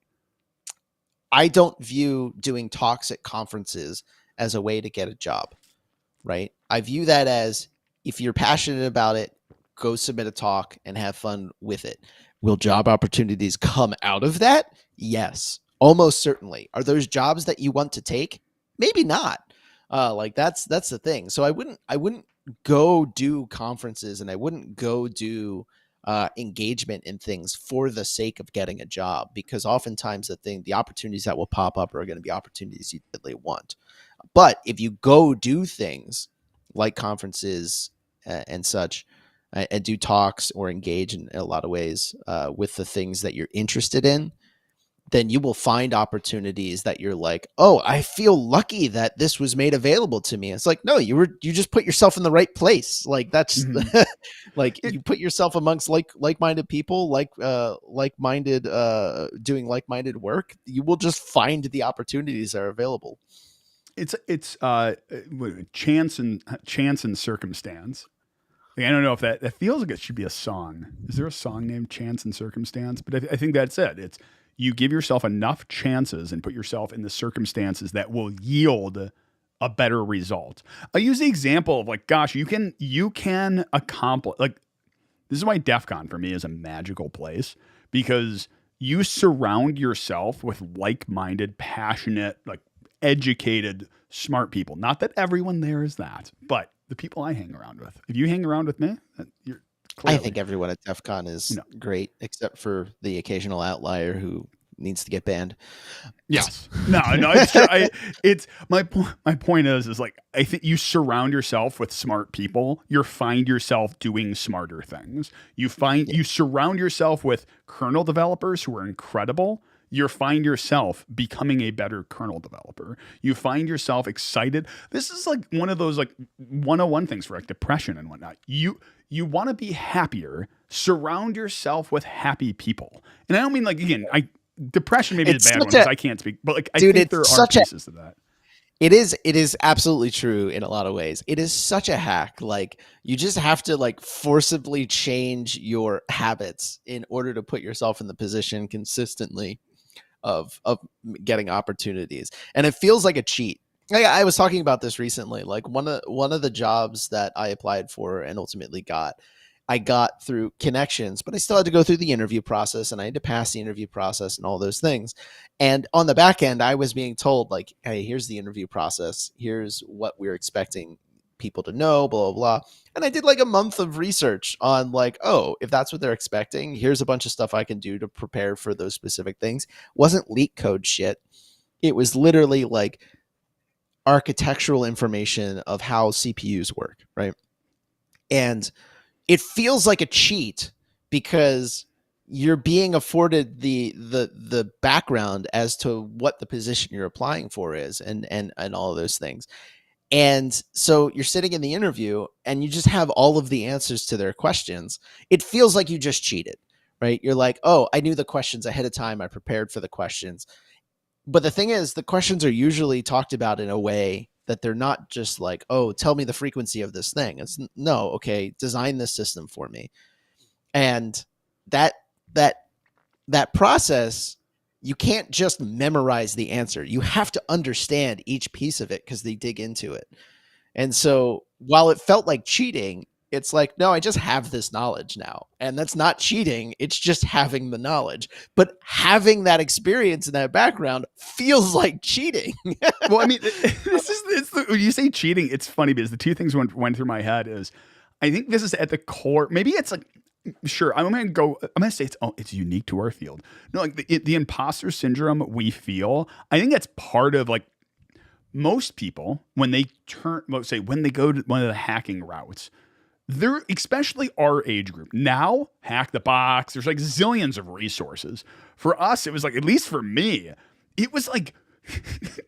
I don't view doing talks at conferences as a way to get a job, right? I view that as, if you're passionate about it, go submit a talk and have fun with it. Will job opportunities come out of that? Yes, almost certainly. Are those jobs that you want to take? Maybe not. Like that's the thing. So I wouldn't go do conferences, and I wouldn't go do engagement in things for the sake of getting a job, because oftentimes the opportunities that will pop up are going to be opportunities you really want. But if you go do things like conferences and such, and do talks or engage in a lot of ways with the things that you're interested in, then you will find opportunities that you're like, oh, I feel lucky that this was made available to me. It's like, no, you just put yourself in the right place. Like that's Mm-hmm. like you put yourself amongst like-minded people, like-minded doing like-minded work. You will just find the opportunities that are available. It's chance and circumstance. Like, I don't know if that feels like it should be a song. Is there a song named Chance and Circumstance? But I think that's it. It's you give yourself enough chances and put yourself in the circumstances that will yield a better result. I use the example of like, gosh, you can accomplish like this is why DEF CON for me is a magical place, because you surround yourself with like-minded, passionate, like educated, smart people. Not that everyone there is that, but the people I hang around with. If you hang around with me, you're I clearly, think everyone at DEF CON you is know, great, except for the occasional outlier who needs to get banned. yes. No, it's true. It's my point. My point is like I think you surround yourself with smart people. You find yourself doing smarter things. You surround yourself with kernel developers who are incredible. You find yourself becoming a better kernel developer. You find yourself excited. This is like one of those like 101 things for like depression and whatnot. You want to be happier. Surround yourself with happy people. And I don't mean like again, depression maybe is a bad one because I can't speak, but like I dude, think there are pieces to that. It is absolutely true in a lot of ways. It is such a hack. Like you just have to like forcibly change your habits in order to put yourself in the position consistently of getting opportunities. And it feels like a cheat. I was talking about this recently. Like one of the jobs that I applied for and ultimately got, I got through connections, but I still had to go through the interview process, and I had to pass the interview process and all those things. And on the back end, I was being told like, hey, here's the interview process. Here's what we're expecting people to know, blah, blah, blah. And I did like a month of research on like, oh, if that's what they're expecting, here's a bunch of stuff I can do to prepare for those specific things. Wasn't leak code shit. It was literally like architectural information of how CPUs work, right? And it feels like a cheat because you're being afforded the background as to what the position you're applying for is, and all of those things. And so you're sitting in the interview and you just have all of the answers to their questions. It feels like you just cheated, right? You're like, oh, I knew the questions ahead of time. I prepared for the questions. But the thing is, the questions are usually talked about in a way that they're not just like, oh, tell me the frequency of this thing. It's no, okay, design this system for me. And that that that process, you can't just memorize the answer. You have to understand each piece of it because they dig into it. And so while it felt like cheating, it's like, no, I just have this knowledge now. And that's not cheating. It's just having the knowledge. But having that experience in that background feels like cheating. Well, I mean, when you say cheating, it's funny because the two things went through my head is, I think this is at the core. Maybe it's like, sure, I'm gonna say it's unique to our field. No, like the imposter syndrome we feel. I think that's part of like most people when they when they go to one of the hacking routes. They're, especially our age group now, hack the box. There's like zillions of resources. For us, it was like, at least for me, it was like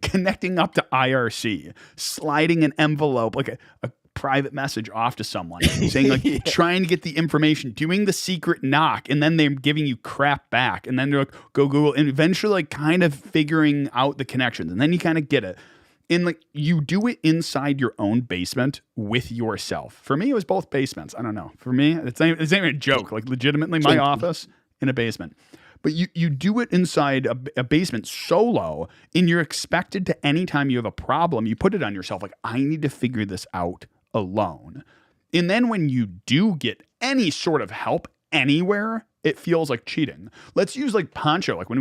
connecting up to IRC, sliding an envelope, like a private message off to someone saying like, Yeah. trying to get the information, doing the secret knock, and then they're giving you crap back. And then they're like, go Google, and eventually like kind of figuring out the connections. And then you kind of get it. And like, you do it inside your own basement with yourself. For me, it was both basements. I don't know. For me, it's not even a joke. Like, legitimately, my office in a basement. But you do it inside a basement solo, and you're expected to, anytime you have a problem, you put it on yourself. Like, I need to figure this out alone. And then when you do get any sort of help anywhere, it feels like cheating. Let's use like Poncho. Like when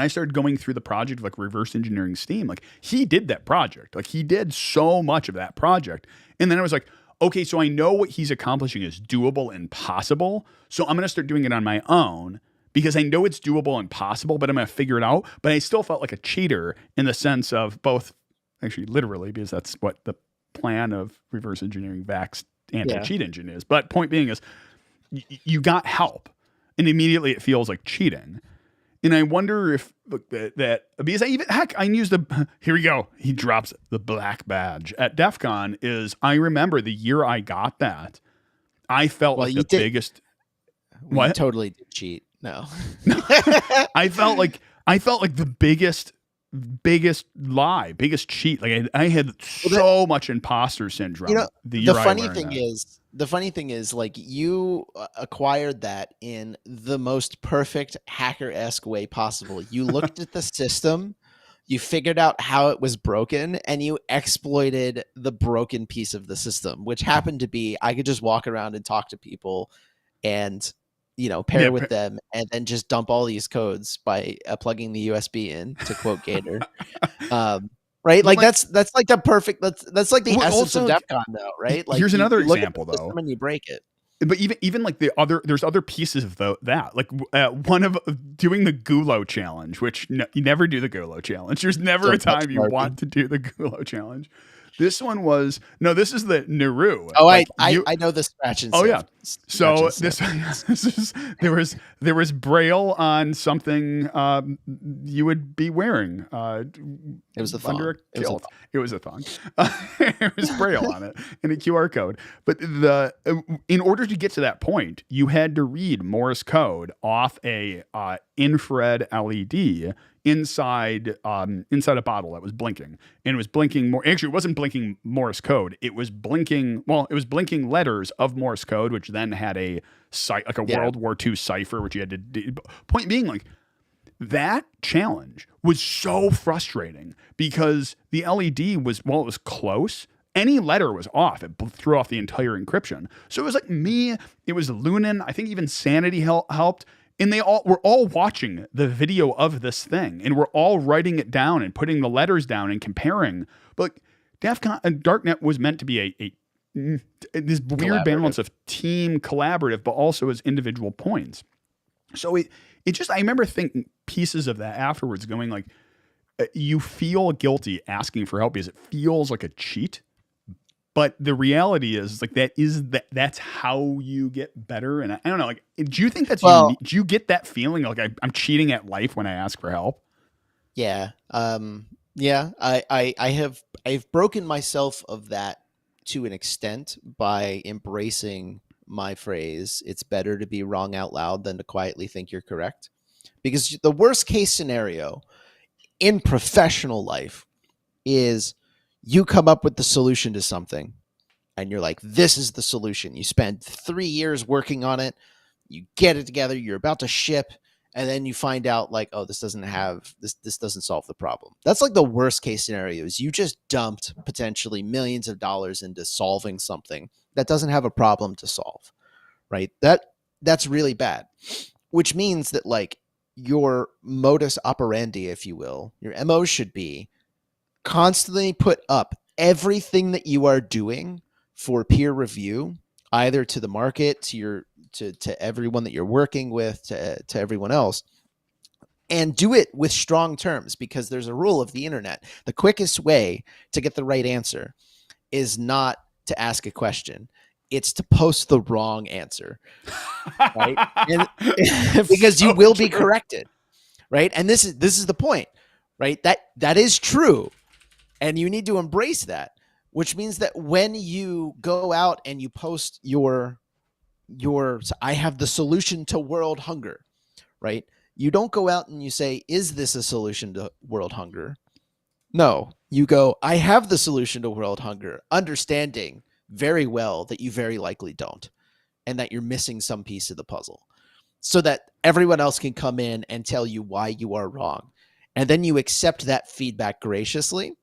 I started going through the project of like reverse engineering Steam, like he did that project. Like he did so much of that project. And then I was like, okay, so I know what he's accomplishing is doable and possible. So I'm going to start doing it on my own because I know it's doable and possible, but I'm going to figure it out. But I still felt like a cheater in the sense of both, actually literally, because that's what the plan of reverse engineering VAX anti-cheat engine is. But point being is you got help and immediately it feels like cheating. And I wonder if that because I used here we go. He drops the black badge at DEF CON. I remember the year I got that, I felt like the biggest. What? You totally did cheat. No. I felt like the biggest lie, biggest cheat. Like I had so much imposter syndrome. You know, the funny thing is like you acquired that in the most perfect hacker-esque way possible. You looked at the system, you figured out how it was broken, and you exploited the broken piece of the system, which happened to be I could just walk around and talk to people and, you know, pair with them and then just dump all these codes by plugging the USB in, to quote Gator. Right, like that's like the perfect. That's like the essence of DEF CON, though, right? Like here's another example, though. And you break it. But even like there's other pieces of that. Like one of doing the Gulo challenge, which you never do the Gulo challenge. There's never a time you want to do the Gulo challenge. This one was this is the Naru. Oh, like I know the scratch and sniff. Oh yeah. So this is there was Braille on something you would be wearing. It was a thong. Under a kilt. It was a thong. It was Braille on it and a QR code. But in order to get to that point, you had to read Morse code off a infrared LED inside a bottle that was blinking, and it was blinking more. Actually, it wasn't blinking Morse code. It was blinking letters of Morse code, which then had a World War II cipher, which you had to do. Point being, like, that challenge was so frustrating because the LED was, it was close. Any letter was off. It threw off the entire encryption. So it was like me. It was Lunan. I think even Sanity helped. And we're all watching the video of this thing, and we're all writing it down and putting the letters down and comparing. But DEF CON Darknet was meant to be this weird balance of team collaborative, but also as individual points. So it just, I remember thinking pieces of that afterwards, going like, you feel guilty asking for help because it feels like a cheat. But the reality is, like, that's how you get better. And I don't know, like, do you think that's unique? Do you get that feeling like I'm cheating at life when I ask for help? Yeah. I've broken myself of that to an extent by embracing my phrase, it's better to be wrong out loud than to quietly think you're correct. Because the worst case scenario in professional life is you come up with the solution to something and you're like, this is the solution. You spend 3 years working on it. You get it together. You're about to ship. And then you find out like, oh, this doesn't solve the problem. That's like the worst case scenario is you just dumped potentially millions of dollars into solving something that doesn't have a problem to solve, right? That's really bad, which means that like your modus operandi, if you will, your MO should be constantly put up everything that you are doing for peer review, either to the market, to everyone that you're working with, to everyone else, and do it with strong terms, because there's a rule of the internet. The quickest way to get the right answer is not to ask a question. It's to post the wrong answer, right? And, because you will be corrected, right? And this is the point, right? That is true, and you need to embrace that. Which means that when you go out and you post your I have the solution to world hunger, right? You don't go out and you say, is this a solution to world hunger? No, you go, I have the solution to world hunger, understanding very well that you very likely don't, and that you're missing some piece of the puzzle, so that everyone else can come in and tell you why you are wrong. And then you accept that feedback graciously,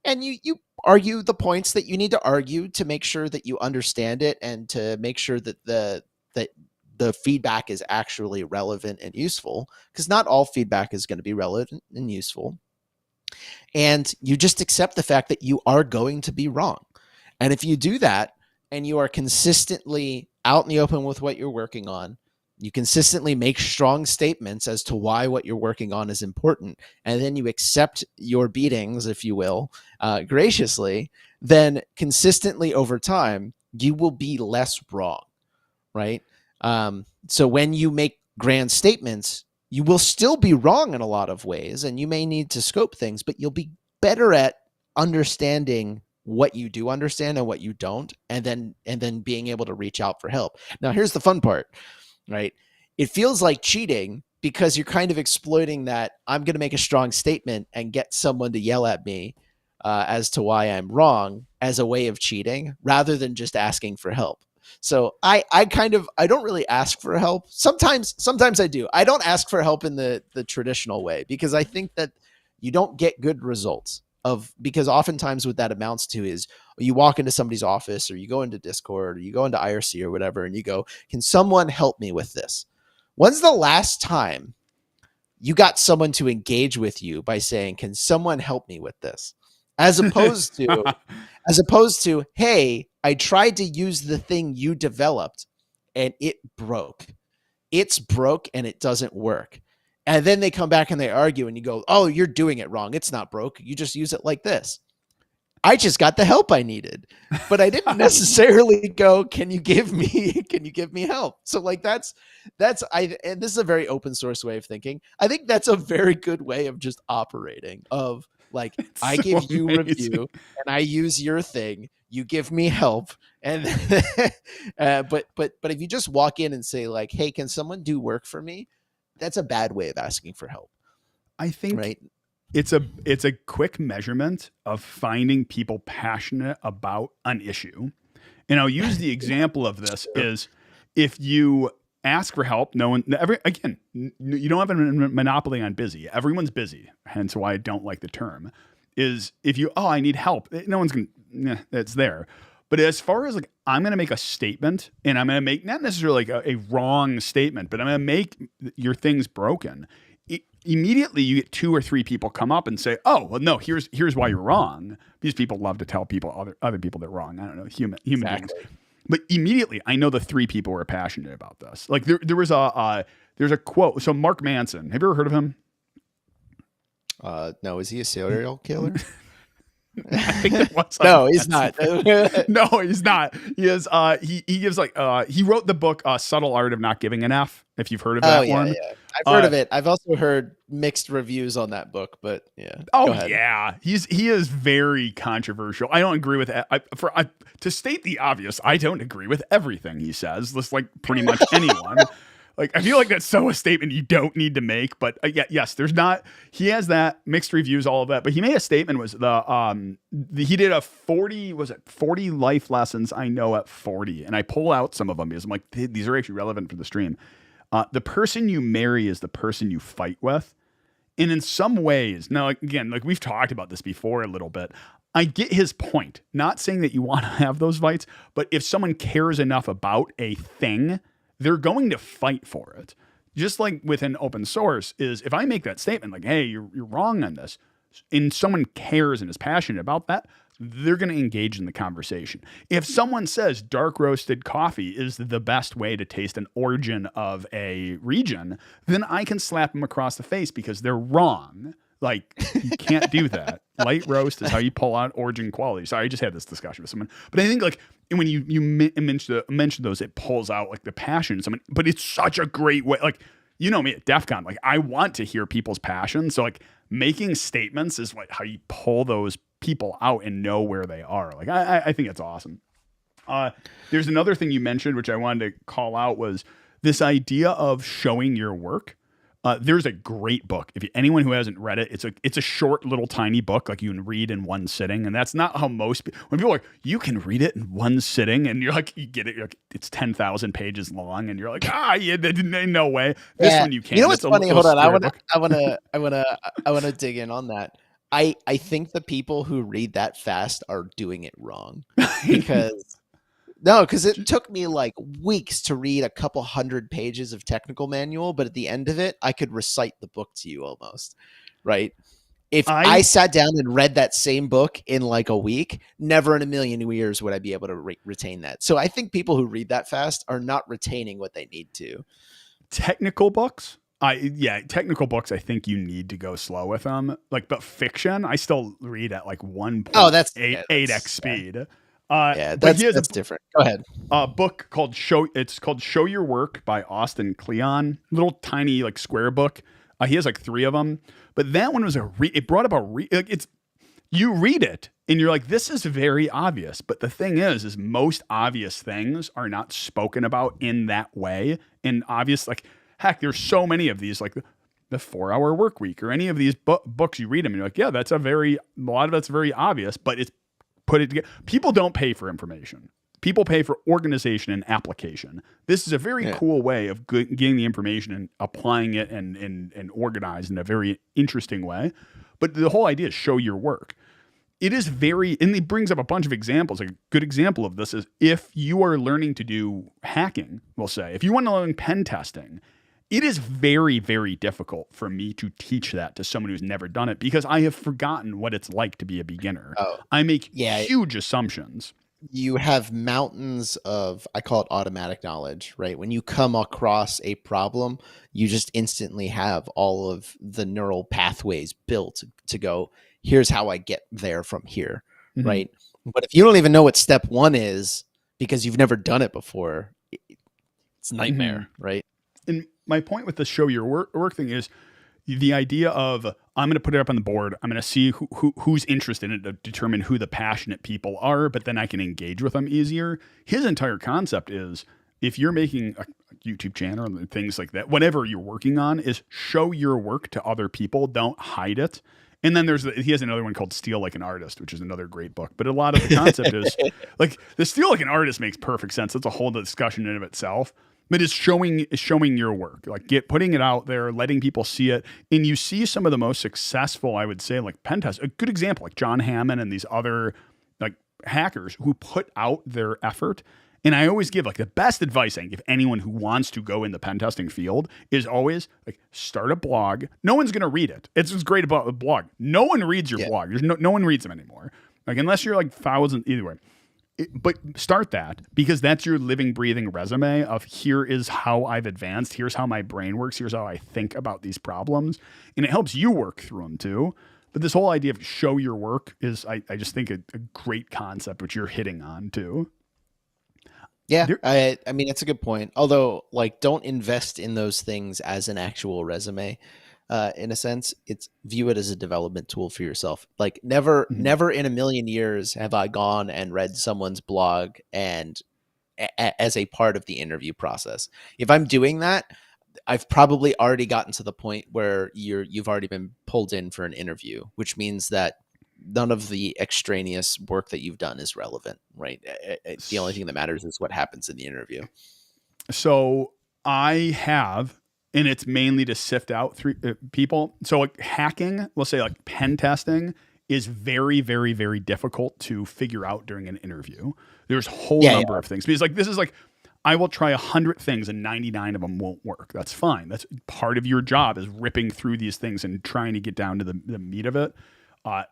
and you argue the points that you need to argue to make sure that you understand it, and to make sure that the feedback is actually relevant and useful, because not all feedback is going to be relevant and useful. And you just accept the fact that you are going to be wrong. And if you do that and you are consistently out in the open with what you're working on, you consistently make strong statements as to why what you're working on is important, and then you accept your beatings, if you will, graciously, then consistently over time, you will be less wrong, right? So when you make grand statements, you will still be wrong in a lot of ways, and you may need to scope things, but you'll be better at understanding what you do understand and what you don't, and then being able to reach out for help. Now, here's the fun part. Right? It feels like cheating because you're kind of exploiting that I'm going to make a strong statement and get someone to yell at me as to why I'm wrong as a way of cheating, rather than just asking for help. So I don't really ask for help. Sometimes I do. I don't ask for help in the traditional way, because I think that you don't get good results because oftentimes what that amounts to is you walk into somebody's office, or you go into Discord, or you go into IRC or whatever, and you go, can someone help me with this? When's the last time you got someone to engage with you by saying, can someone help me with this? As opposed to, hey, I tried to use the thing you developed and it broke. It's broke and it doesn't work. And then they come back and they argue, and you go, oh, you're doing it wrong. It's not broke. You just use it like this. I just got the help I needed, but I didn't necessarily go, can you give me help? So like and this is a very open source way of thinking. I think that's a very good way of just operating, of like, it's I give you review and I use your thing. You give me help. And, but if you just walk in and say like, hey, can someone do work for me? That's a bad way of asking for help. I think, right? It's a quick measurement of finding people passionate about an issue. And I'll use the example of this is if you ask for help, you don't have a monopoly on busy. Everyone's busy. Hence why I don't like the term. Is if I need help, no one's going to, it's there. But as far as like, I'm going to make a statement, and I'm going to make not necessarily like a wrong statement, but I'm going to make your things broken. Immediately you get 2 or 3 people come up and say, oh, well, no, here's why you're wrong. These people love to tell other people they're wrong. I don't know, human beings. But immediately I know the 3 people who are passionate about this. Like there was there's a quote. So Mark Manson, have you ever heard of him? No, is he a serial killer? I think that was no, he's not. No, he's not. He is. He gives like he wrote the book Subtle Art of Not Giving an F. If you've heard of that one, yeah. I've heard of it. I've also heard mixed reviews on that book, but yeah. Oh yeah, he is very controversial. I don't agree with to state the obvious. I don't agree with everything he says. Just like pretty much anyone. Like, I feel like that's so a statement you don't need to make, but yes, there's not, he has that mixed reviews, all of that, but he made a statement was he did a 40 life lessons I know at 40. And I pull out some of them because I'm like, these are actually relevant for the stream. The person you marry is the person you fight with. And in some ways, now, again, like we've talked about this before a little bit, I get his point. Not saying that you want to have those fights, but if someone cares enough about a thing, they're going to fight for it. Just like within open source is if I make that statement like, hey, you're wrong on this, and someone cares and is passionate about that, they're going to engage in the conversation. If someone says dark roasted coffee is the best way to taste an origin of a region, then I can slap them across the face because they're wrong. Like, you can't do that. Light roast is how you pull out origin quality. Sorry, I just had this discussion with someone. But I think, like, when you mention those, it pulls out, like, the passion in someone. But it's such a great way. Like, you know me at DEF CON. Like, I want to hear people's passion. So, like, making statements is like how you pull those people out and know where they are. Like, I think it's awesome. There's another thing you mentioned, which I wanted to call out, was this idea of showing your work. There's a great book. If anyone who hasn't read it, it's a short little tiny book like you can read in one sitting, and that's not how most when people are like, you can read it in one sitting, and you're like, you get it, like, it's 10,000 pages long, and you're like, yeah, no way. This one you can't. You know what's funny? Hold on, I want to dig in on that. I think the people who read that fast are doing it wrong because. No, because it took me like weeks to read a couple hundred pages of technical manual, but at the end of it, I could recite the book to you almost, right? If I sat down and read that same book in like a week, never in a million years would I be able to retain that. So I think people who read that fast are not retaining what they need to. Technical books? Technical books, I think you need to go slow with them. Like, but fiction, I still read at like 1.8x speed. That's different. Go ahead. A book called Show Your Work by Austin Kleon. Little tiny like square book. He has like 3 of them, but that one was it brought up you read it and you're like, this is very obvious. But the thing is most obvious things are not spoken about in that way. And obvious, like, heck, there's so many of these, like the 4-Hour Work Week or any of these books, you read them and you're like, yeah, a lot of that's very obvious, but it's put it together. People don't pay for information. People pay for organization and application. This is a very cool way of getting the information and applying it and organized in a very interesting way. But the whole idea is show your work. It is and it brings up a bunch of examples. Like a good example of this is if you are learning to do hacking, we'll say, if you want to learn pen testing, it is very, very difficult for me to teach that to someone who's never done it because I have forgotten what it's like to be a beginner. I make huge assumptions. You have mountains of, I call it automatic knowledge, right? When you come across a problem, you just instantly have all of the neural pathways built to go, here's how I get there from here, right? But if you don't even know what step 1 is because you've never done it before, it's a nightmare, right? And my point with the show your work thing is the idea of I'm going to put it up on the board. I'm going to see who's interested in it to determine who the passionate people are, but then I can engage with them easier. His entire concept is if you're making a YouTube channel and things like that, whatever you're working on is show your work to other people. Don't hide it. And then he has another one called Steal Like an Artist, which is another great book. But a lot of the concept is like the Steal Like an Artist makes perfect sense. It's a whole discussion in of itself. But it's showing your work, like putting it out there, letting people see it. And you see some of the most successful, I would say, like pen test. A good example, like John Hammond and these other like hackers who put out their effort. And I always give like the best advice I can give anyone who wants to go in the pen testing field is always like start a blog. No one's going to read it. It's what's great about a blog. No one reads your blog. There's no one reads them anymore. Like unless you're like thousands, either way. But start that because that's your living, breathing resume of here is how I've advanced. Here's how my brain works. Here's how I think about these problems. And it helps you work through them too. But this whole idea of show your work is, I just think, a great concept, which you're hitting on too. Yeah, I mean, it's a good point. Although, like, don't invest in those things as an actual resume. In a sense, view it as a development tool for yourself. Like never in a million years have I gone and read someone's blog and as a part of the interview process. If I'm doing that, I've probably already gotten to the point where you've already been pulled in for an interview, which means that none of the extraneous work that you've done is relevant, right? The only thing that matters is what happens in the interview. So I have, and it's mainly to sift out people. So like hacking, we'll say like pen testing is very, very, very difficult to figure out during an interview. There's a whole number of things because like this is like I will try 100 things and 99 of them won't work. That's fine. That's part of your job is ripping through these things and trying to get down to the meat of it.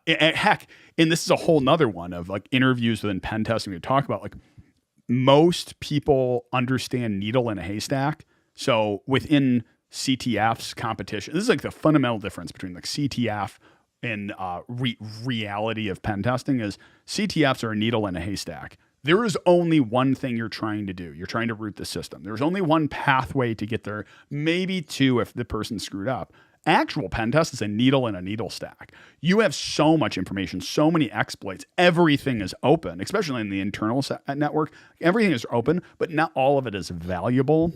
Heck, and this is a whole nother one of like interviews within pen testing we talk about. Like most people understand needle in a haystack. So within CTF's competition, this is like the fundamental difference between like CTF and reality of pen testing is CTFs are a needle in a haystack. There is only one thing you're trying to do. You're trying to root the system. There's only one pathway to get there, maybe two if the person screwed up. Actual pen test is a needle in a needle stack. You have so much information, so many exploits. Everything is open, especially in the internal network. Everything is open, but not all of it is valuable.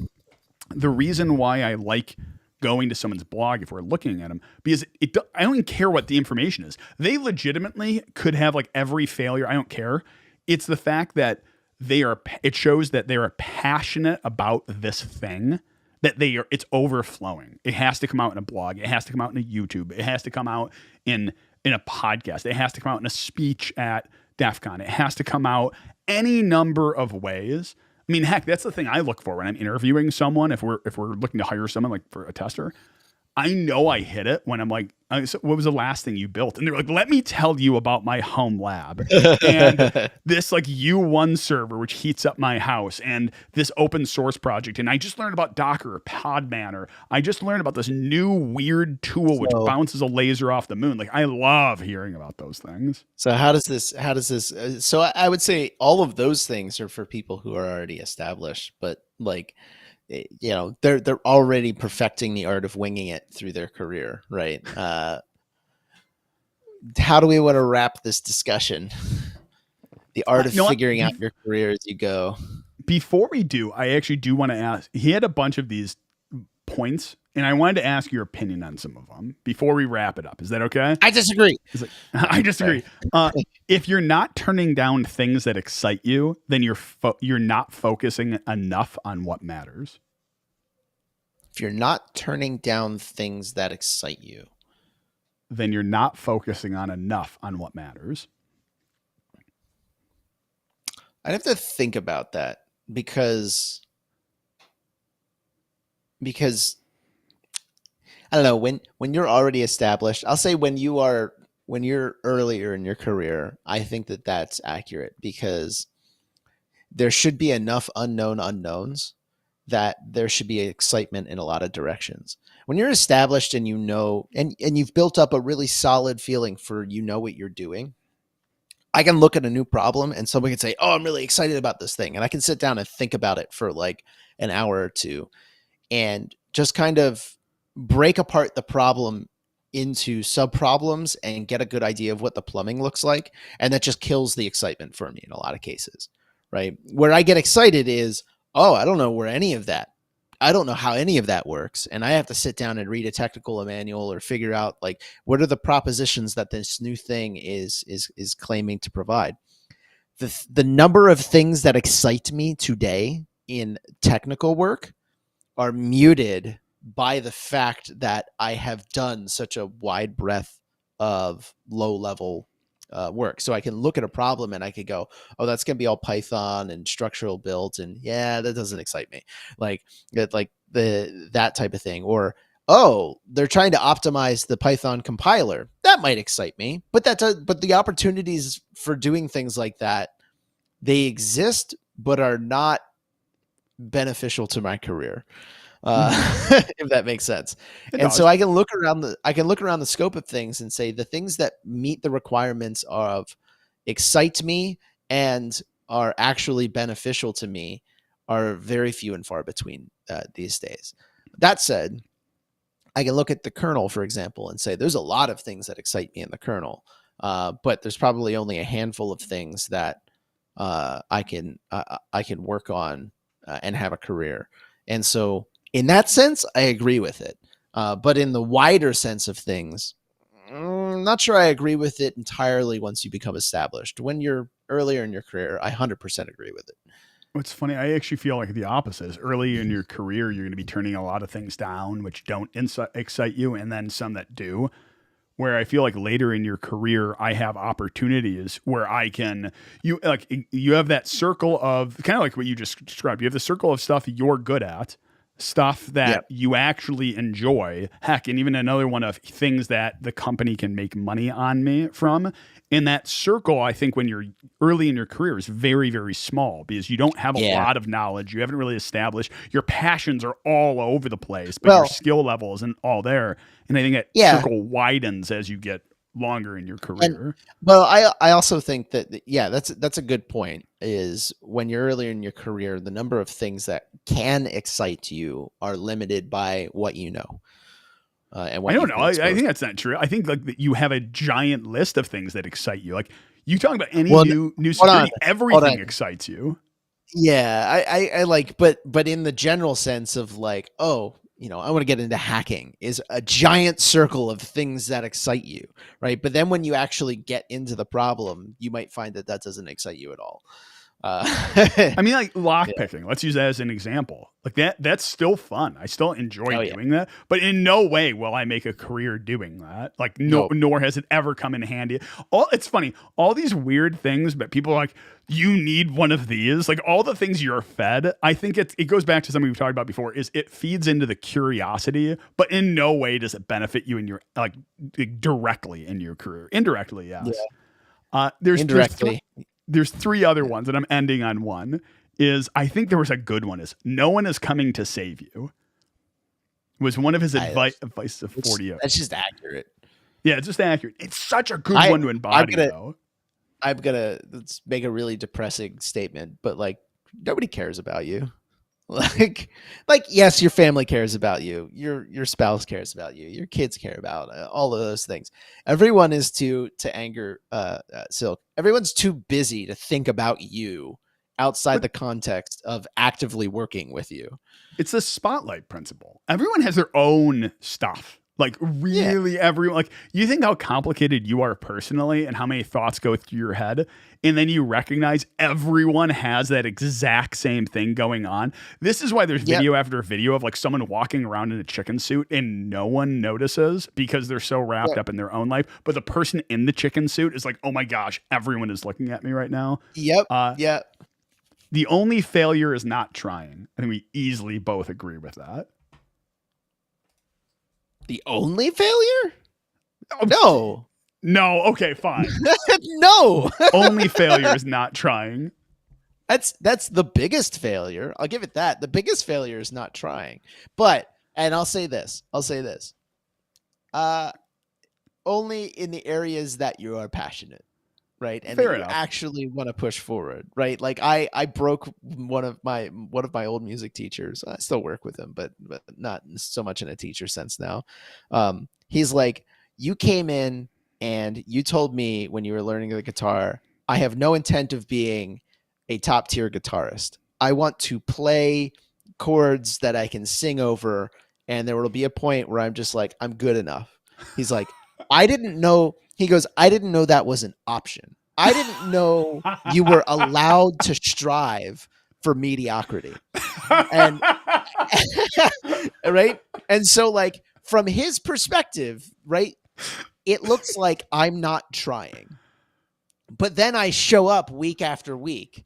The reason why I like going to someone's blog if we're looking at them, because I don't even care what the information is. They legitimately could have like every failure. I don't care. It's the fact that it shows that they are passionate about this thing, that it's overflowing. It has to come out in a blog. It has to come out in a YouTube. It has to come out in a podcast. It has to come out in a speech at DEF CON. It has to come out any number of ways. I mean, heck, that's the thing I look for when I'm interviewing someone. If we're looking to hire someone like for a tester, I know I hit it when I'm like, so what was the last thing you built? And they're like, let me tell you about my home lab and this like U1 server, which heats up my house, and this open source project. And I just learned about Docker or Podman, or I just learned about this new weird tool which bounces a laser off the moon. Like I love hearing about those things. So how does this, so I would say all of those things are for people who are already established, but like, you know, they're already perfecting the art of winging it through their career, right? How do we want to wrap this discussion? The art of figuring out your career as you go. Before we do, I actually do want to ask. He had a bunch of these points, and I wanted to ask your opinion on some of them before we wrap it up. Is that okay? I disagree. Like, I disagree. If you're not turning down things that excite you, then you're not focusing enough on what matters. If you're not turning down things that excite you, then you're not focusing on enough on what matters. I'd have to think about that because I don't know, when you're already established, I'll say when you're earlier in your career, I think that that's accurate because there should be enough unknown unknowns that there should be excitement in a lot of directions. When you're established and you know, and you've built up a really solid feeling for, you know, what you're doing, I can look at a new problem and someone can say, oh, I'm really excited about this thing. And I can sit down and think about it for like an hour or two and just kind of break apart the problem into sub problems and get a good idea of what the plumbing looks like. And that just kills the excitement for me in a lot of cases, right? Where I get excited is, oh, I don't know I don't know how any of that works. And I have to sit down and read a technical manual or figure out like, what are the propositions that this new thing is claiming to provide. The number of things that excite me today in technical work are muted by the fact that I have done such a wide breadth of low level work. So I can look at a problem and I could go, oh, that's going to be all Python and structural builds. And yeah, that doesn't excite me. Like that type of thing. Or, oh, they're trying to optimize the Python compiler. That might excite me, but but the opportunities for doing things like that, they exist, but are not beneficial to my career. If that makes sense. So I can look around the scope of things and say the things that meet the requirements of excite me and are actually beneficial to me are very few and far between these days. That said, I can look at the kernel, for example, and say there's a lot of things that excite me in the kernel, but there's probably only a handful of things that I can work on and have a career. And so In that sense, I agree with it. But in the wider sense of things, not sure I agree with it entirely once you become established. When you're earlier in your career, I 100% agree with it. What's funny, I actually feel like the opposite is early in your career, you're going to be turning a lot of things down, which don't excite you, and then some that do. Where I feel like later in your career, I have opportunities where I can, you have that circle of kind of like what you just described. You have the circle of stuff you're good at, stuff that you actually enjoy. Heck, and even another one of things that the company can make money on me from. In that circle, I think when you're early in your career is very, very small because you don't have a lot of knowledge. You haven't really established. Your passions are all over the place, but your skill level isn't all there. And I think that circle widens as you get longer in your career. I also think that, that's a good point, is when you're earlier in your career, the number of things that can excite you are limited by what you know. And what I don't know. I think that's not true. I think like you have a giant list of things that excite you. Like you talk about any new security, everything excites you. Yeah, I like, but in the general sense of like, oh, I want to get into hacking is a giant circle of things that excite you, right? But then when you actually get into the problem, you might find that doesn't excite you at all. I mean, like lock picking. Let's use that as an example. Like that's still fun. I still enjoy doing that, but in no way will I make a career doing that. Like nor has it ever come in handy. It's funny. All these weird things, but people are like, you need one of these. Like all the things you're fed. I think it goes back to something we've talked about before. Is it feeds into the curiosity, but in no way does it benefit you in your directly in your career. Indirectly, yes. Yeah. There's three other ones, and I'm ending on one. Is I think there was a good one. Is no one is coming to save you. Was one of his advice of 40. That's just accurate. Yeah, it's just accurate. It's such a good one to embody, though. I'm gonna let's make a really depressing statement, but like nobody cares about you. Like yes, your family cares about you, your spouse cares about you, your kids care about all of those things. Everyone is to anger Silk. Everyone's too busy to think about you outside the context of actively working with you. It's the spotlight principle. Everyone has their own stuff. Like really everyone, like you think how complicated you are personally and how many thoughts go through your head. And then you recognize everyone has that exact same thing going on. This is why there's video after video of like someone walking around in a chicken suit and no one notices because they're so wrapped up in their own life. But the person in the chicken suit is like, oh my gosh, everyone is looking at me right now. The only failure is not trying. I think we easily both agree with that. The only failure? No. No. Okay, fine. No. Only failure is not trying. That's the biggest failure. I'll give it that. The biggest failure is not trying. But, and I'll say this. Only in the areas that you are passionate, right? And that you actually want to push forward, right? Like I broke one of my old music teachers. I still work with him, but not so much in a teacher sense now. He's like, you came in and you told me when you were learning the guitar, I have no intent of being a top tier guitarist. I want to play chords that I can sing over, and there will be a point where I'm just like, I'm good enough. He's like, I didn't know that was an option. I didn't know you were allowed to strive for mediocrity. And right? And so like from his perspective, right, it looks like I'm not trying. But then I show up week after week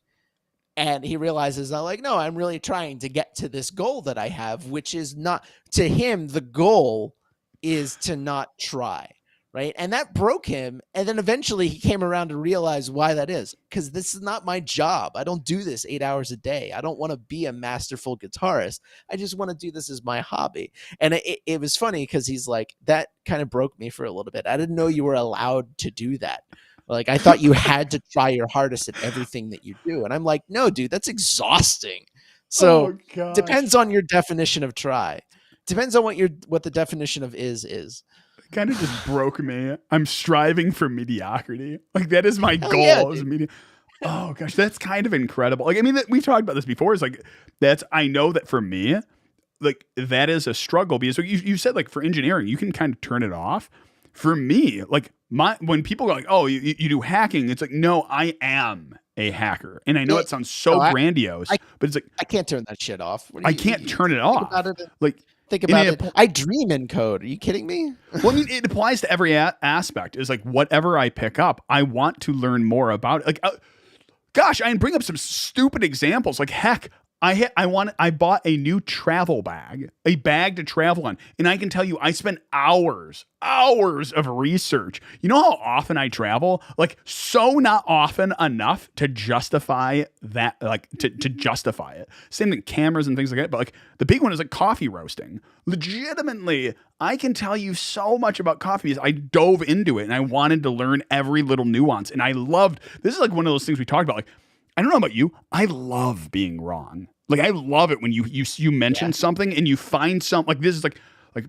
and he realizes that like, no, I'm really trying to get to this goal that I have, which is not, to him, the goal is to not try. Right. And that broke him. And then eventually he came around to realize why that is. Because this is not my job. I don't do this 8 hours a day. I don't want to be a masterful guitarist. I just want to do this as my hobby. And it was funny because he's like, that kind of broke me for a little bit. I didn't know you were allowed to do that. Like, I thought you had to try your hardest at everything that you do. And I'm like, no, dude, that's exhausting. So depends on your definition of try. Depends on what the definition of is. Kind of just broke me. I'm striving for mediocrity. Like that is my goal. Yeah, oh gosh, that's kind of incredible. Like, I mean, we've talked about this before. It's like I know that for me, like that is a struggle because you said like for engineering, you can kind of turn it off. For me, like when people go like, oh, you do hacking, it's like, no, I am a hacker. And I know it sounds so grandiose, but it's like, I can't turn that shit off. I can't turn it off. Like, think about it. I dream in code. Are you kidding me? Well, I mean, it applies to every aspect. Is like whatever I pick up, I want to learn more about it. Like, gosh, I can bring up some stupid examples. Like, heck, I bought a new travel bag, a bag to travel on, and I can tell you, I spent hours of research. You know how often I travel? Like, so not often enough to justify that, like to justify it. Same thing, cameras and things like that. But like the big one is like coffee roasting. Legitimately, I can tell you so much about coffee because I dove into it and I wanted to learn every little nuance. And I loved, this is like one of those things we talked about. Like, I don't know about you. I love being wrong. Like, I love it when you mention something and you find something like this is like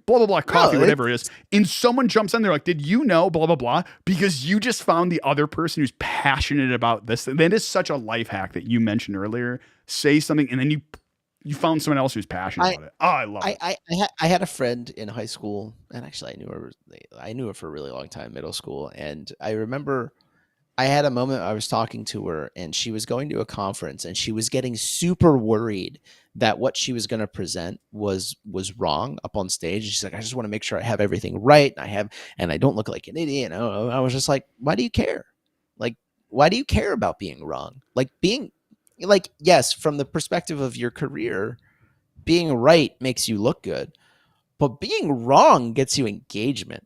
blah, blah, blah, coffee, whatever it is. And someone jumps in there like, did you know blah, blah, blah? Because you just found the other person who's passionate about this. That is such a life hack that you mentioned earlier. Say something and then you found someone else who's passionate about it. Oh, I love it. I had a friend in high school, and actually I knew her for a really long time, middle school. And I remember I had a moment I was talking to her and she was going to a conference and she was getting super worried that what she was going to present was wrong up on stage. She's like, I just want to make sure I have everything right. And I don't look like an idiot. And I was just like, why do you care? Like, why do you care about being wrong? Like yes, from the perspective of your career, being right makes you look good, but being wrong gets you engagement.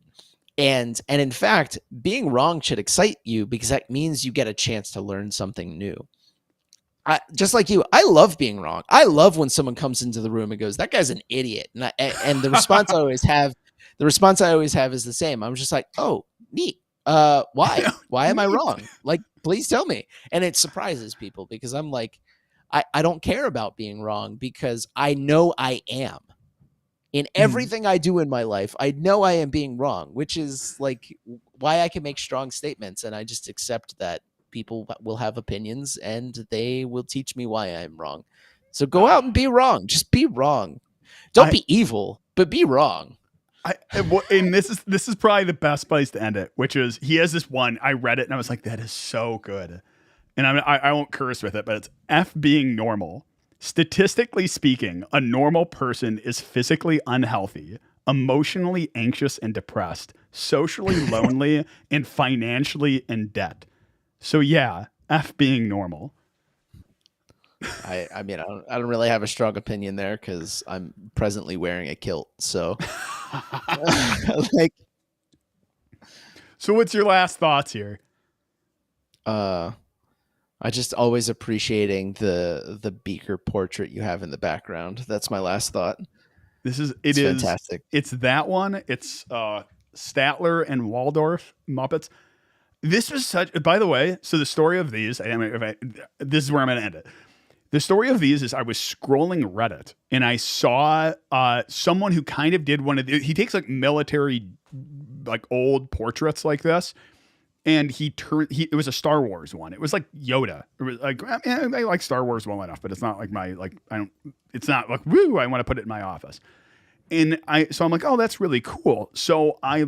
And in fact, being wrong should excite you because that means you get a chance to learn something new. Just like you, I love being wrong. I love when someone comes into the room and goes, "That guy's an idiot," and the response I always have is the same. I'm just like, "Oh, neat. Why? Why am I wrong? Like, please tell me." And it surprises people because I'm like, I don't care about being wrong because I know I am. In everything I do in my life, I know I am being wrong, which is like why I can make strong statements. And I just accept that people will have opinions and they will teach me why I'm wrong. So go out and be wrong. Just be wrong. Don't be evil, but be wrong. And this is probably the best place to end it, which is he has this one. I read it and I was like, that is so good. And I won't curse with it, but it's F being normal. Statistically speaking, a normal person is physically unhealthy, emotionally anxious and depressed, socially lonely, and financially in debt. So yeah, F being normal. I mean, I don't really have a strong opinion there because I'm presently wearing a kilt. So, so what's your last thoughts here? I just always appreciating the Beaker portrait you have in the background. That's my last thought. It's fantastic. It's that one. It's Statler and Waldorf Muppets. This was such. By the way, so the story of these. This is where I'm going to end it. The story of these is I was scrolling Reddit and I saw someone who kind of did one of he takes like military, like old portraits like this. And it was a Star Wars one. It was like Yoda. It was like, I like Star Wars well enough, but it's not like it's not like, woo, I want to put it in my office. And so I'm like, oh, that's really cool. So I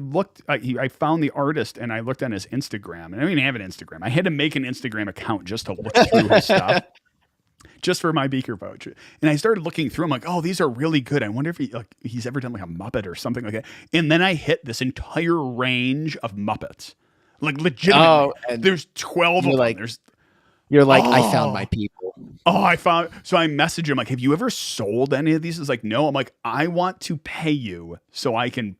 found the artist and I looked on his Instagram, and I didn't have an Instagram. I had to make an Instagram account just to look through his stuff, just for my Beaker poetry. And I started looking through. I'm like, oh, these are really good. I wonder if he's ever done like a Muppet or something like that. And then I hit this entire range of Muppets. Like legitimately, there's 12 of them. You're like, I found my people. So I message him like, have you ever sold any of these? He's like, no. I'm like, I want to pay you so can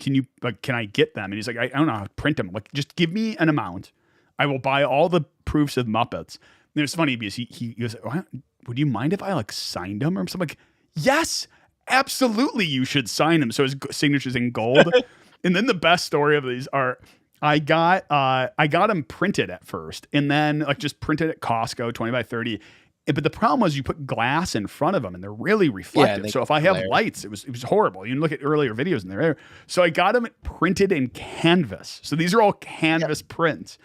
you, like, can I get them? And he's like, I don't know how to print them. I'm like, just give me an amount. I will buy all the proofs of Muppets. And it was funny because he goes, would you mind if I like signed them or something? I'm like, yes, absolutely. You should sign them. So his signature's in gold. And then the best story of these are, I got them printed at first, and then like just printed at Costco, 20 by 30. But the problem was you put glass in front of them, and they're really reflective. So if I have lights, it was horrible. You can look at earlier videos, and they're there. So I got them printed in canvas. So these are all canvas prints.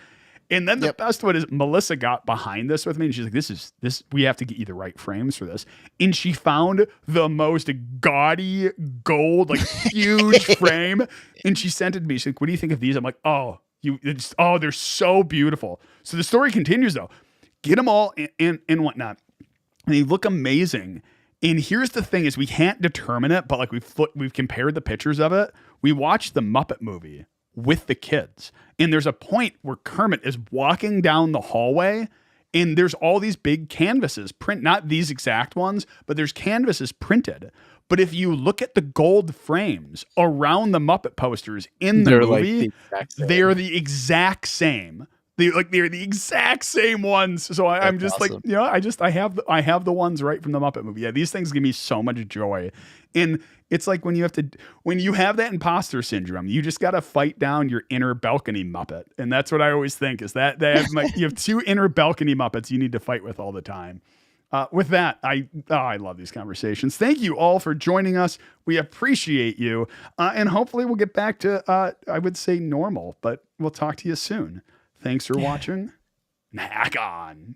And then the Yep. best one is Melissa got behind this with me and she's like, this, we have to get you the right frames for this. And she found the most gaudy gold, like huge frame. And she sent it to me. She's like, what do you think of these? I'm like, they're so beautiful. So the story continues though. Get them all and whatnot. And they look amazing. And here's the thing is we can't determine it, but like we've compared the pictures of it. We watched the Muppet movie with the kids. And there's a point where Kermit is walking down the hallway and there's all these big canvases not these exact ones, but there's canvases printed. But if you look at the gold frames around the Muppet posters in the movie, they're the exact same. They're the exact same ones. So I'm just awesome. I have the ones right from the Muppet movie. Yeah, these things give me so much joy. And it's like when you have that imposter syndrome, you just got to fight down your inner balcony Muppet. And that's what I always think is that you have two inner balcony Muppets you need to fight with all the time. With that, I love these conversations. Thank you all for joining us. We appreciate you. And hopefully we'll get back to, I would say normal, but we'll talk to you soon. Thanks for watching. Hack on.